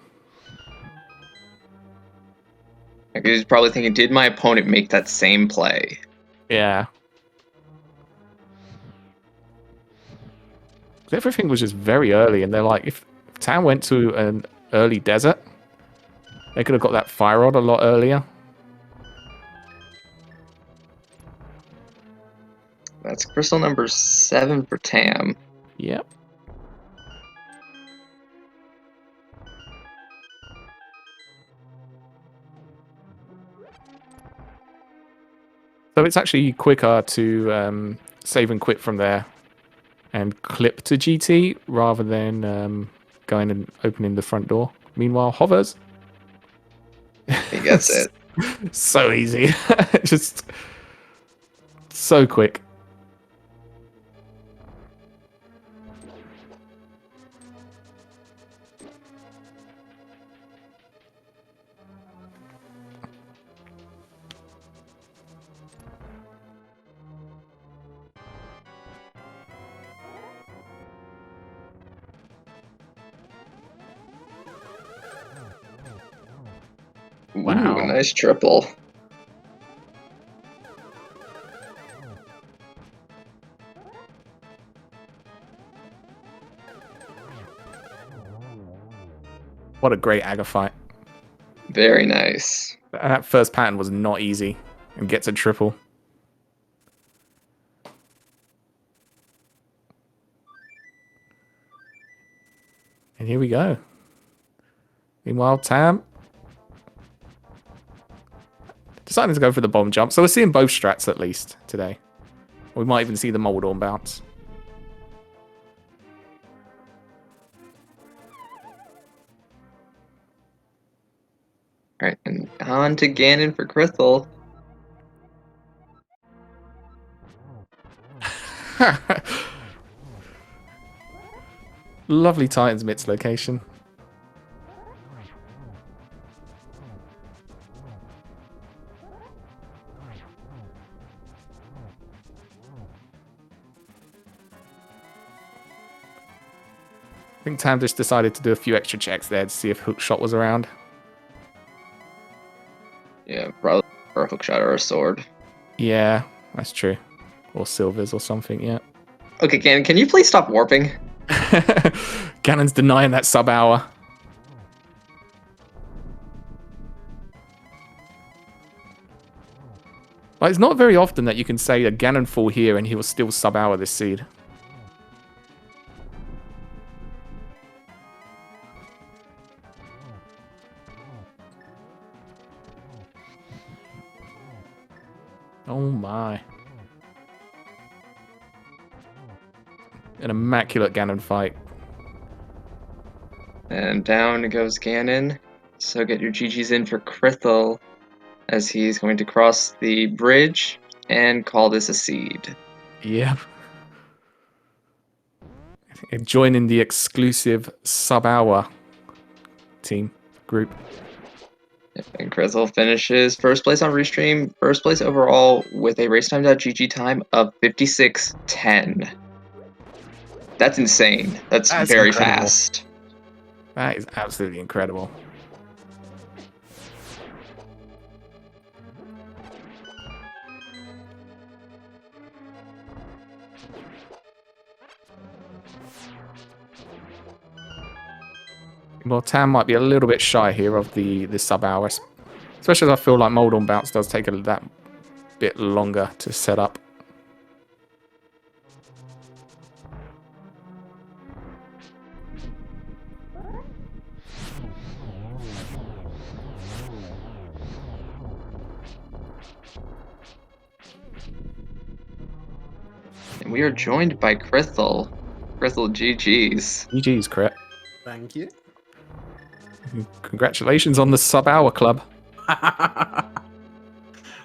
Like, he's probably thinking, did my opponent make that same play? Yeah. Everything was just very early, and they're like, if Tam went to an early desert, they could have got that fire rod a lot earlier. That's crystal number 7 for Tam. Yep. So it's actually quicker to save and quit from there and clip to GT rather than going and opening the front door. Meanwhile, hovers. He gets it. So easy. Just so quick. Wow. Ooh, nice triple. What a great Aga fight. Very nice. That first pattern was not easy and gets a triple. And here we go. Meanwhile, Tam deciding to go for the bomb jump. So we're seeing both strats at least today. We might even see the Moldorm bounce. Alright, and on to Ganon for Crystal. Lovely Titan's Mitts location. I think Tam just decided to do a few extra checks there to see if Hookshot was around. Yeah, probably or a hookshot or a sword. Yeah, that's true. Or Silvers or something, yeah. Okay, Ganon, can you please stop warping? Ganon's denying that sub-hour. Like, it's not very often that you can say a Ganon fall here and he will still sub-hour this seed. Oh my. An immaculate Ganon fight. And down goes Ganon. So get your GG's in for Crystal, as he's going to cross the bridge and call this a seed. Yep. Joining the exclusive sub-hour team group. And Crystal finishes first place on Restream, first place overall with a racetime.gg time of 56:10. That's insane. That's very incredible. fast. That is absolutely incredible. Well, Tam might be a little bit shy here of the sub-hour, especially as I feel like Moldorm Bounce does take that bit longer to set up. And we are joined by Crystal. Crystal, GG's. GG's, Crit. Thank you. Congratulations on the sub-hour club.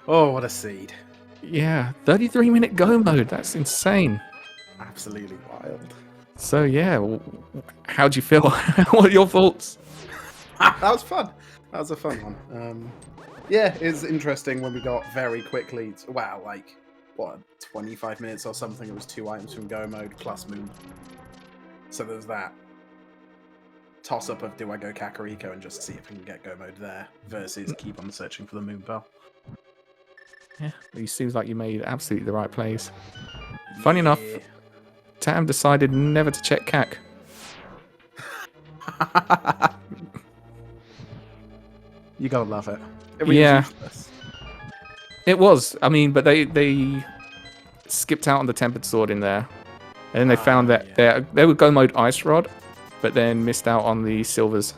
Oh, what a seed. Yeah, 33-minute go mode. That's insane. Absolutely wild. So, yeah, how'd you feel? What are your thoughts? That was fun. That was a fun one. Yeah, it's interesting when we got very quickly, wow, like, what, 25 minutes or something, it was 2 items from go mode plus moon. So there's that toss-up of do I go Kakariko and just see if I can get go mode there, versus keep on searching for the moon bell. Yeah, it seems like you made absolutely the right plays. Funny enough, Tam decided never to check CAC. You gotta love it. Yeah. It was. I mean, but they skipped out on the Tempered Sword in there. And then they found that they would go mode Ice Rod, but then missed out on the Silvers.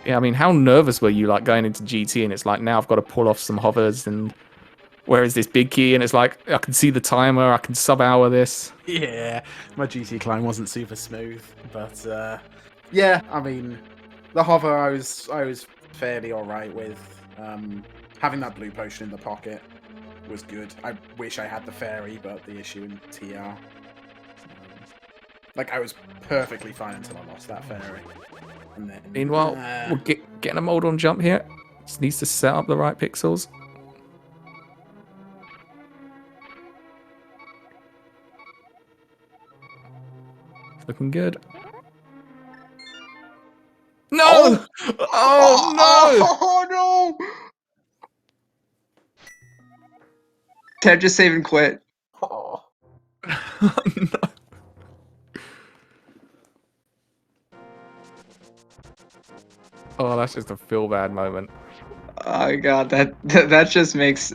Yeah, I mean, how nervous were you, like, going into GT and it's like, now I've got to pull off some hovers and where is this big key? And it's like, I can see the timer, I can sub-hour this. Yeah, my GT climb wasn't super smooth, but yeah, I mean, the hover I was fairly alright with. Having that blue potion in the pocket was good. I wish I had the fairy, but the issue in TR. Like, I was perfectly fine until I lost that fairy. And then, Meanwhile, we're getting a Moldorm jump here. Just needs to set up the right pixels. Looking good. No! Oh no! Oh no! Ted just save and quit. Oh. No. Oh, that's just a feel bad moment. Oh god, that just makes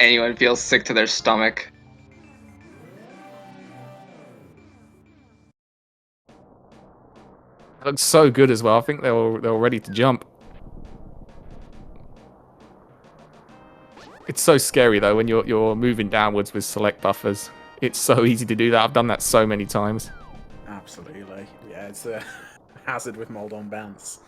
anyone feel sick to their stomach. It looks so good as well. I think they're ready to jump. It's so scary though when you're moving downwards with select buffers. It's so easy to do that. I've done that so many times. Absolutely. Yeah, it's a hazard with mold on bounce.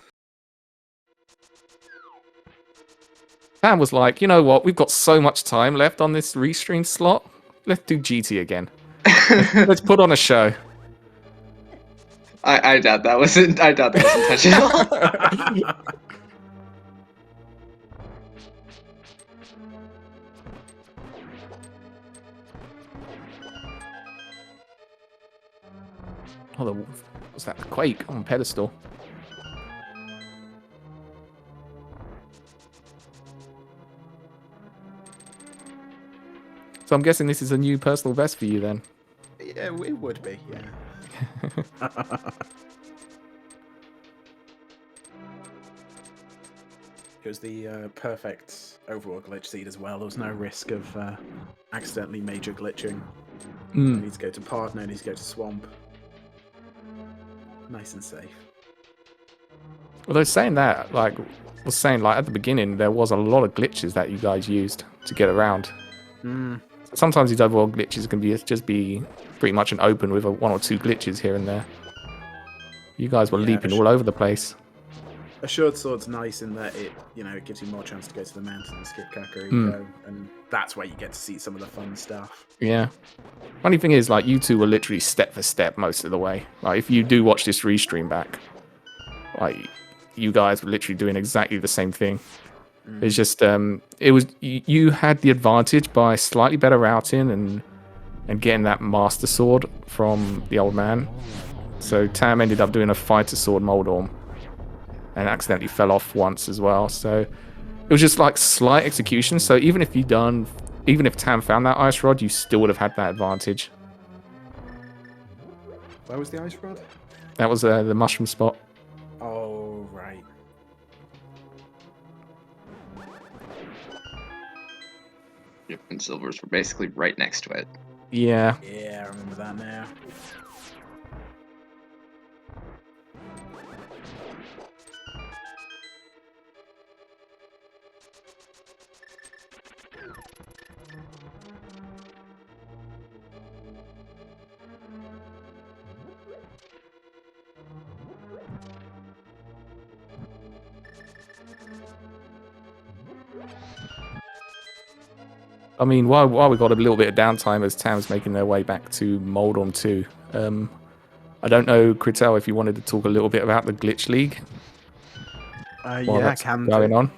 Pam was like, you know what? We've got so much time left on this restream slot. Let's do GT again. Let's put on a show. I doubt that was intentional. Oh, what's that? Quake on pedestal. So I'm guessing this is a new personal best for you then. Yeah, it would be, yeah. It was the perfect overall glitch seed as well. There was no risk of accidentally major glitching. No need to go to pod, no need to go to swamp. Nice and safe. Although saying that, like, was saying like at the beginning there was a lot of glitches that you guys used to get around. Sometimes these overall glitches can just be pretty much an open with one or two glitches here and there. You guys were leaping all over the place. Assured Sword's nice in that it gives you more chance to go to the mountain and skip Kakariko, and that's where you get to see some of the fun stuff. Yeah. Funny thing is, like, you two were literally step for step most of the way. Like, if you do watch this restream back, like, you guys were literally doing exactly the same thing. It's just, you had the advantage by slightly better routing and getting that Master Sword from the old man. So Tam ended up doing a Fighter Sword Moldorm and accidentally fell off once as well. So it was just like slight execution. So even if Tam found that ice rod, you still would have had that advantage. Where was the ice rod? That was the mushroom spot. Oh, right. And silvers were basically right next to it. Yeah. Yeah, I remember that now. I mean, while we got a little bit of downtime as Tam's making their way back to Moldorm 2, I don't know, Critel, if you wanted to talk a little bit about the Glitch League. Yeah, can going on.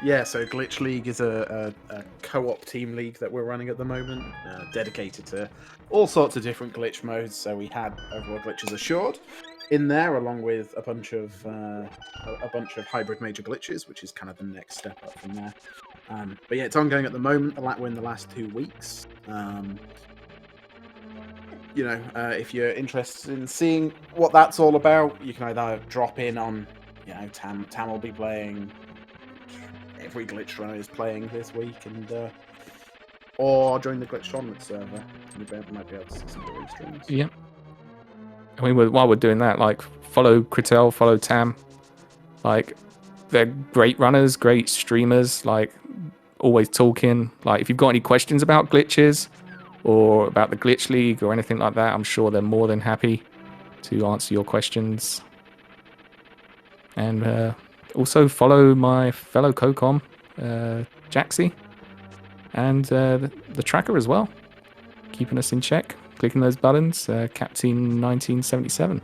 Yeah, so Glitch League is a co-op team league that we're running at the moment, dedicated to all sorts of different glitch modes. So we had overall glitches assured in there, along with a bunch of hybrid major glitches, which is kind of the next step up from there. But yeah, it's ongoing at the moment. We're in the last 2 weeks. If you're interested in seeing what that's all about, you can either drop in on, Tam will be playing. Every glitch runner is playing this week, and or join the glitch tournament server. You might be able to see some of the streams. Yeah. I mean, while we're doing that, like, follow Critel, follow Tam. Like, they're great runners, great streamers. Like, always talking. Like, if you've got any questions about glitches or about the Glitch League or anything like that, I'm sure they're more than happy to answer your questions. And also follow my fellow co-com, Jaxie, and the tracker as well, keeping us in check, clicking those buttons, Captain 1977.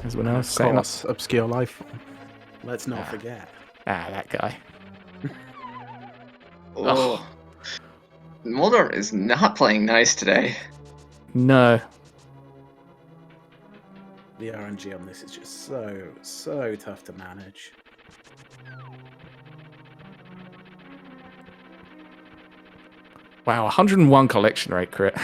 As we're now setting up. Obscure life. Let's not forget. That guy. Oh. Moldorm is not playing nice today. No. The RNG on this is just so tough to manage. Wow, 101 collection rate crit.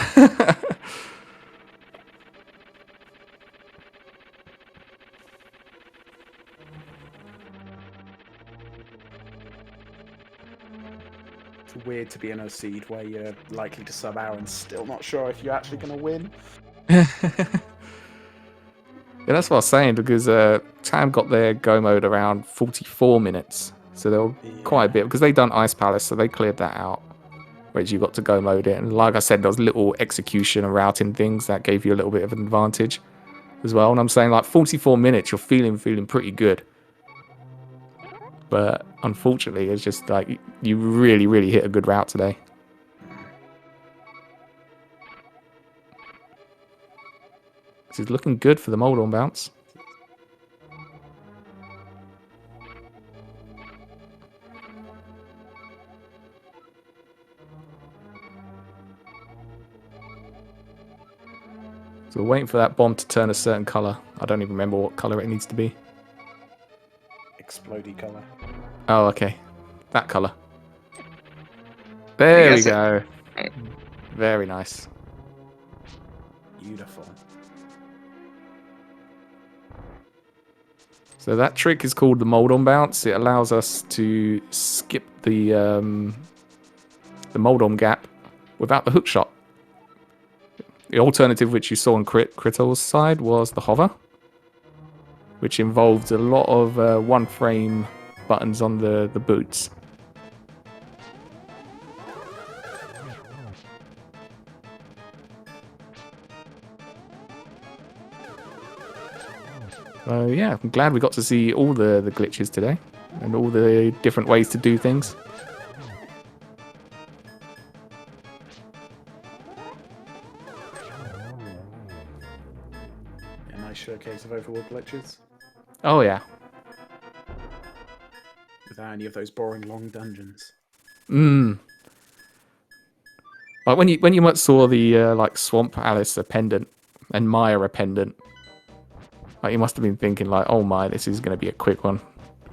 It's weird to be in a seed where you're likely to sub out and still not sure if you're actually going to win. Yeah, that's what I was saying, because Tam got their go mode around 44 minutes. So they were quite a bit, because they done Ice Palace, so they cleared that out. Whereas you got to go mode it. And like I said, those little execution and routing things that gave you a little bit of an advantage as well. And I'm saying, like, 44 minutes, you're feeling pretty good. But unfortunately, it's just like you really, really hit a good route today. This is looking good for the mold on bounce. So we're waiting for that bomb to turn a certain colour. I don't even remember what colour it needs to be. Explodey colour. Oh, okay. That colour. There we go. Very nice. Beautiful. So that trick is called the mold on bounce. It allows us to skip the mold on gap without the hook shot. The alternative, which you saw on Crittle's side, was the hover, which involved a lot of one frame buttons on the boots. So yeah, I'm glad we got to see all the glitches today and all the different ways to do things. A nice showcase of overworld glitches. Oh yeah. Without any of those boring long dungeons. Like when you saw the like Swamp Alice a pendant and Maya a pendant, like you must have been thinking like, oh my, this is going to be a quick one.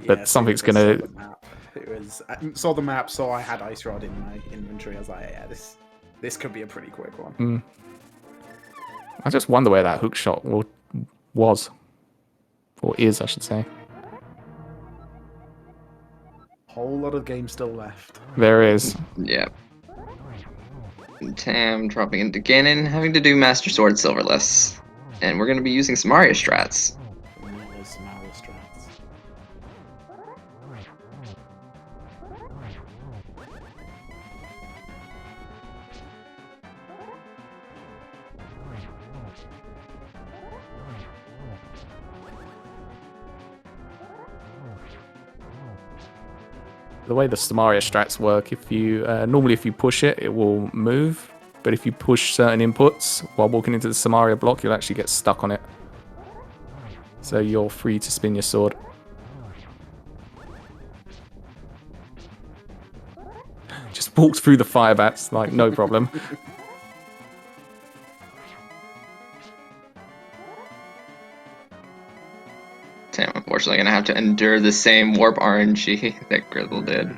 But Yeah, something's as soon as going I saw the map, I saw the map, saw I had Ice Rod in my inventory. I was like, yeah, this could be a pretty quick one. I just wonder where that hook shot was. Or is, I should say. Whole lot of game still left. There is. Yeah. Tam dropping into Ganon, having to do Master Sword Silverless. And we're going to be using some Mario strats. There's some Mario strats. The way the Samaria strats work, if you normally if you push it, it will move. But if you push certain inputs while walking into the Samaria block, you'll actually get stuck on it. So you're free to spin your sword. Just walk through the fire bats, like no problem. Tam, unfortunately, going to have to endure the same warp RNG that Grizzle did.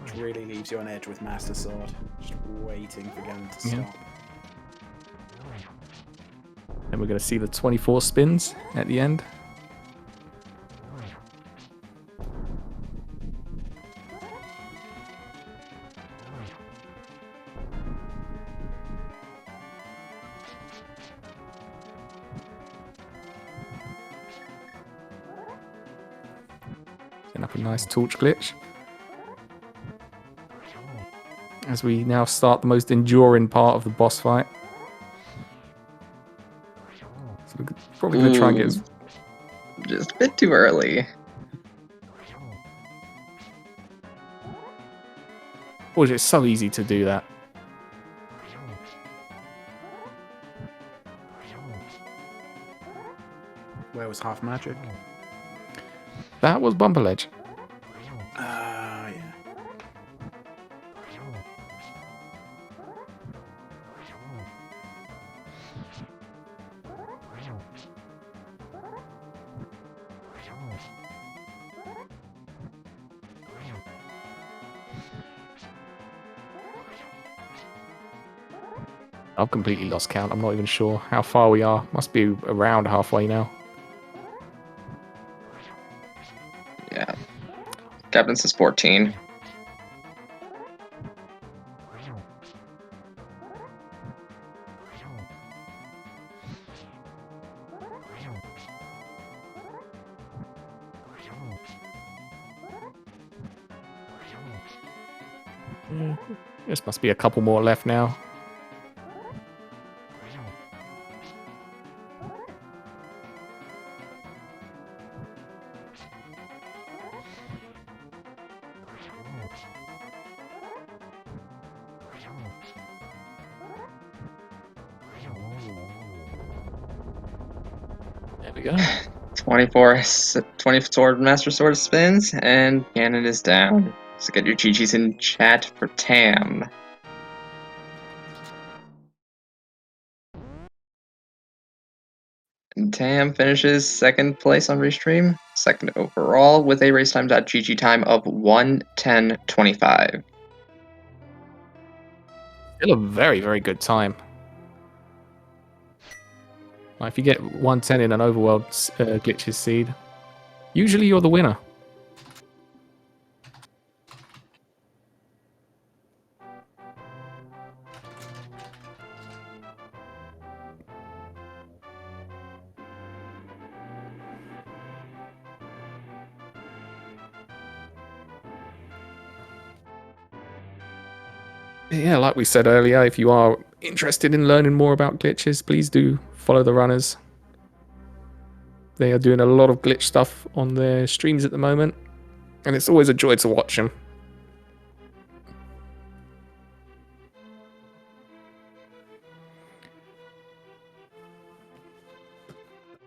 Which really leaves you on edge with Master Sword. Just waiting for Ganon to stop. And we're going to see the 24 spins at the end. Setting up a nice torch glitch. As we now start the most enduring part of the boss fight. So we're probably going to try and get... Just a bit too early. Oh, it's so easy to do that. Where was half magic? That was Bumper Ledge. Yeah. I've completely lost count. I'm not even sure how far we are. Must be around halfway now. Yeah. Devin says 14. This must be a couple more left now. There we go. 24 Master Sword spins, and Ganon is down. So get your GGs in chat for Tam. And Tam finishes second place on Restream, second overall, with a racetime.gg time of 1:10:25. Still a very, very good time. Like, if you get 110 in an overworld glitches seed, usually you're the winner. Yeah, like we said earlier, if you are interested in learning more about glitches, please do follow the runners. They are doing a lot of glitch stuff on their streams at the moment, and it's always a joy to watch them.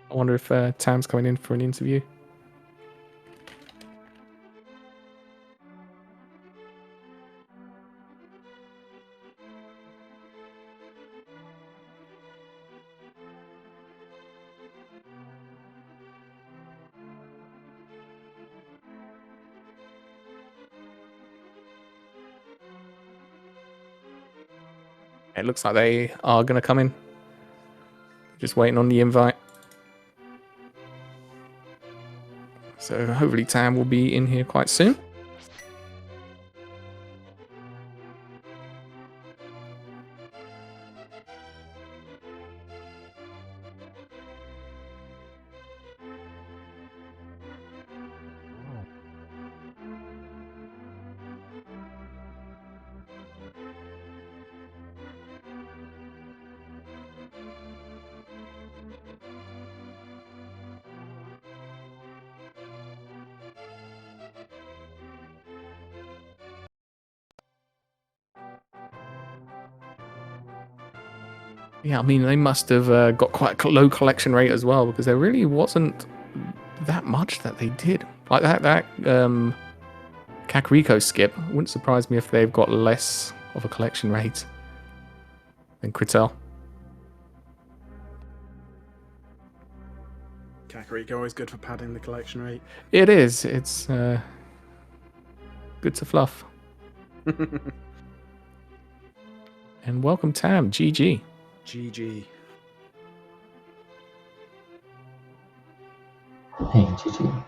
I wonder if Tam's coming in for an interview. It looks like they are going to come in. Just waiting on the invite. So hopefully Tam will be in here quite soon. Yeah, I mean, they must have got quite a low collection rate as well, because there really wasn't that much that they did. Like that Kakariko skip, wouldn't surprise me if they've got less of a collection rate than Critel. Kakariko always good for padding the collection rate. It is. It's good to fluff. And welcome, Tam. GG. GG. Hey, GG.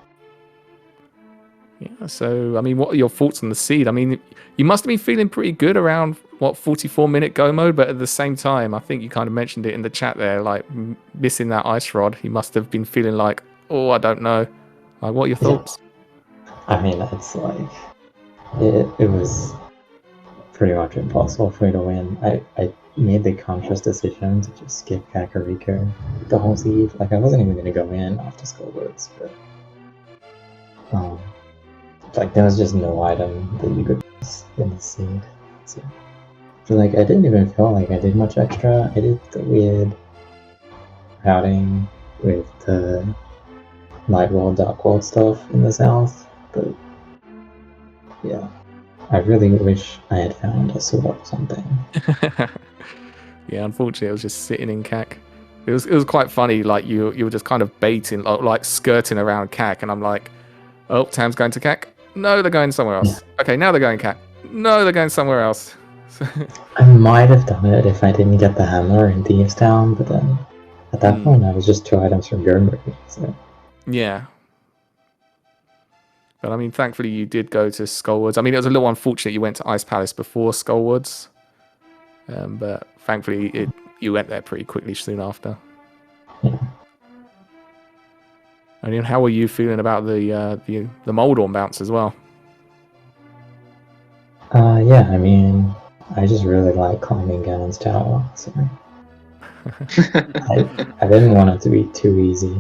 Yeah, so, I mean, what are your thoughts on the seed? I mean, you must have been feeling pretty good around, 44-minute go mode, but at the same time, I think you kind of mentioned it in the chat there, like, missing that ice rod. You must have been feeling like, oh, I don't know. Like, what are your thoughts? I mean, it's like, it was pretty much impossible for me to win. I made the conscious decision to just skip Kakariko the whole seed. Like, I wasn't even going to go in after Skullbirds, but like, there was just no item that you could use in the seed. So like, I didn't even feel like I did much extra. I did the weird routing with the Night World, Dark World stuff in the south, but yeah, I really wish I had found a sword or something. Yeah, unfortunately, I was just sitting in CAC. It was quite funny. Like, you were just kind of baiting, like skirting around CAC, and I'm like, oh, Tam's going to CAC. No, they're going somewhere else. Yeah. Okay, now they're going CAC. No, they're going somewhere else. I might have done it if I didn't get the hammer in Thieves Town, but then at that point I was just 2 items from Gurmuri, so Yeah. But I mean, thankfully you did go to Skullwoods. I mean, it was a little unfortunate you went to Ice Palace before Skullwoods. But thankfully you went there pretty quickly soon after. Yeah. I mean, how were you feeling about the Moldorm bounce as well? Yeah, I mean, I just really like climbing Ganon's tower, so I didn't want it to be too easy.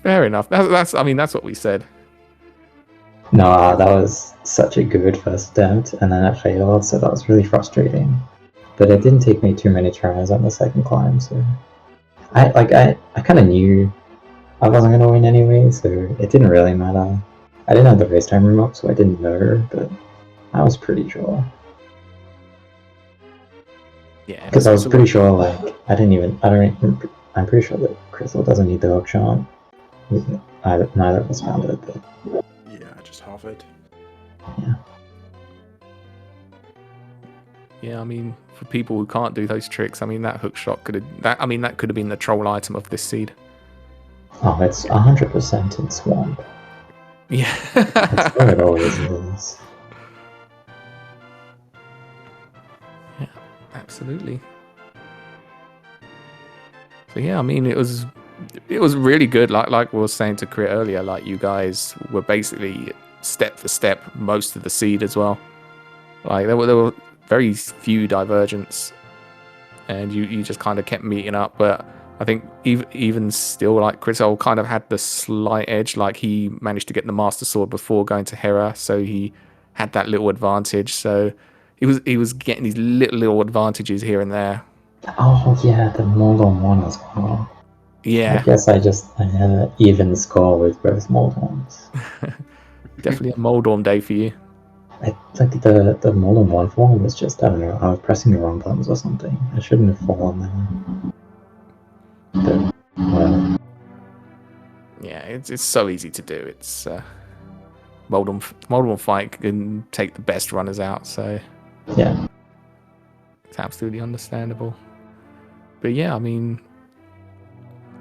Fair enough. That's what we said. No, that was such a good first attempt, and then it failed, so that was really frustrating. But it didn't take me too many tries on the second climb, so I kind of knew I wasn't gonna win anyway, so it didn't really matter. I didn't have the race time room up, so I didn't know, but I was pretty sure. Yeah, Because I was pretty sure, like, I'm pretty sure that Crystal doesn't need the hook shot. Neither of us found it, but Yeah, I just hovered. yeah. Yeah, I mean, for people who can't do those tricks, I mean, that hook shot could have been the troll item of this seed. Oh, it's 100% in Swamp. Yeah. That's where it always is. Yeah, absolutely. So yeah, I mean, it was really good. Like we were saying to Crit earlier, like you guys were basically step for step most of the seed as well. Like there were very few divergence, and you just kind of kept meeting up. But I think even still, like Critol kind of had the slight edge. Like he managed to get the Master Sword before going to Hera, so he had that little advantage. So he was getting these little advantages here and there. Oh yeah, the Moldon one as well. Yeah. I guess I had an even score with both Moldons. Definitely a Moldorm day for you. Like the Moldon one fall was just, I don't know, I was pressing the wrong buttons or something. I shouldn't have fallen there. But, well, Yeah, it's so easy to do. It's Moldorm fight can take the best runners out, so yeah. it's absolutely understandable. But yeah, I mean,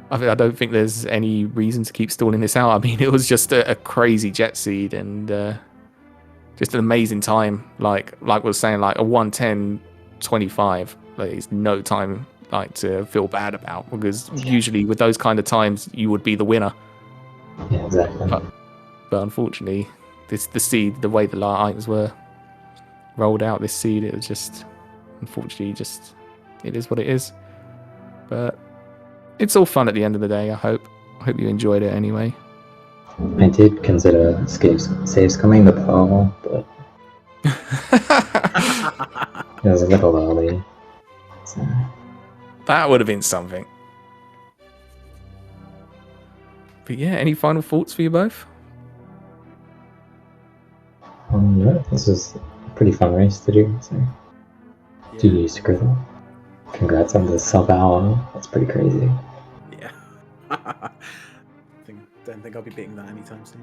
I don't think there's any reason to keep stalling this out. I mean, it was just a crazy jet seed and just an amazing time. Like we was saying, like a 1:10.25. Like it's no time like to feel bad about, because usually with those kind of times you would be the winner. Yeah, exactly. But unfortunately, the seed, the way the items were rolled out this seed, it was just, unfortunately, just it is what it is. But it's all fun at the end of the day. I hope you enjoyed it anyway. I did consider saves coming the Pearl, but it was a little early. So. That would have been something. But yeah, any final thoughts for you both? No, this was a pretty fun race to do, so Yeah. GG to Grizzle. Congrats on the sub-hour, that's pretty crazy. Yeah. Don't think I'll be beating that anytime soon.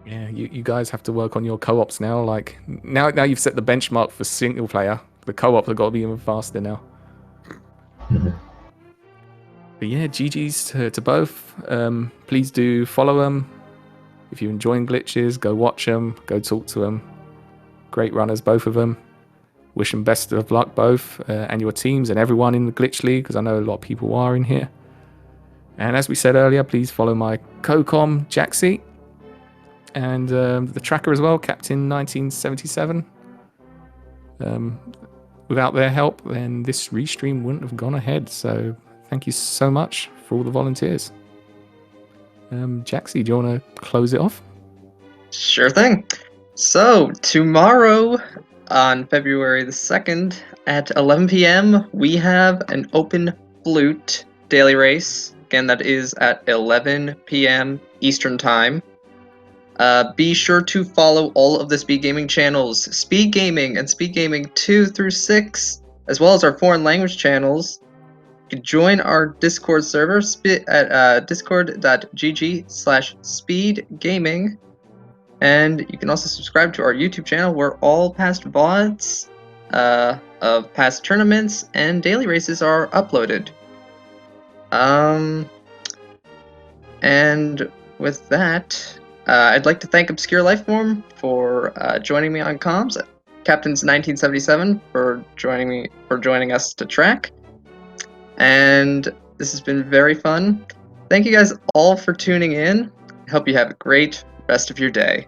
Yeah, you guys have to work on your co-ops now. Like now you've set the benchmark for single player. The co-op have got to be even faster now. Mhm. But yeah, GG's to both. Please do follow them. If you're enjoying glitches, go watch them, go talk to them. Great runners, both of them. Wish them best of luck, both, and your teams and everyone in the Glitch League, because I know a lot of people are in here. And as we said earlier, please follow my co-com, Jaxie, and the tracker as well, Captain 1977. Without their help, then this restream wouldn't have gone ahead. So thank you so much for all the volunteers. Jaxie, do you want to close it off? Sure thing. So, tomorrow on February the 2nd at 11 p.m., we have an open flute daily race. Again, that is at 11 p.m. Eastern Time. Be sure to follow all of the Speed Gaming channels, Speed Gaming and Speed Gaming 2 through 6, as well as our foreign language channels. You can join our Discord server at discord.gg/speedgaming. And you can also subscribe to our YouTube channel, where all past VODs of past tournaments and daily races are uploaded. And with that, I'd like to thank Obscure Lifeform for joining me on comms, Captain's 1977 for joining us to track, and this has been very fun. Thank you guys all for tuning in. I hope you have a great rest of your day.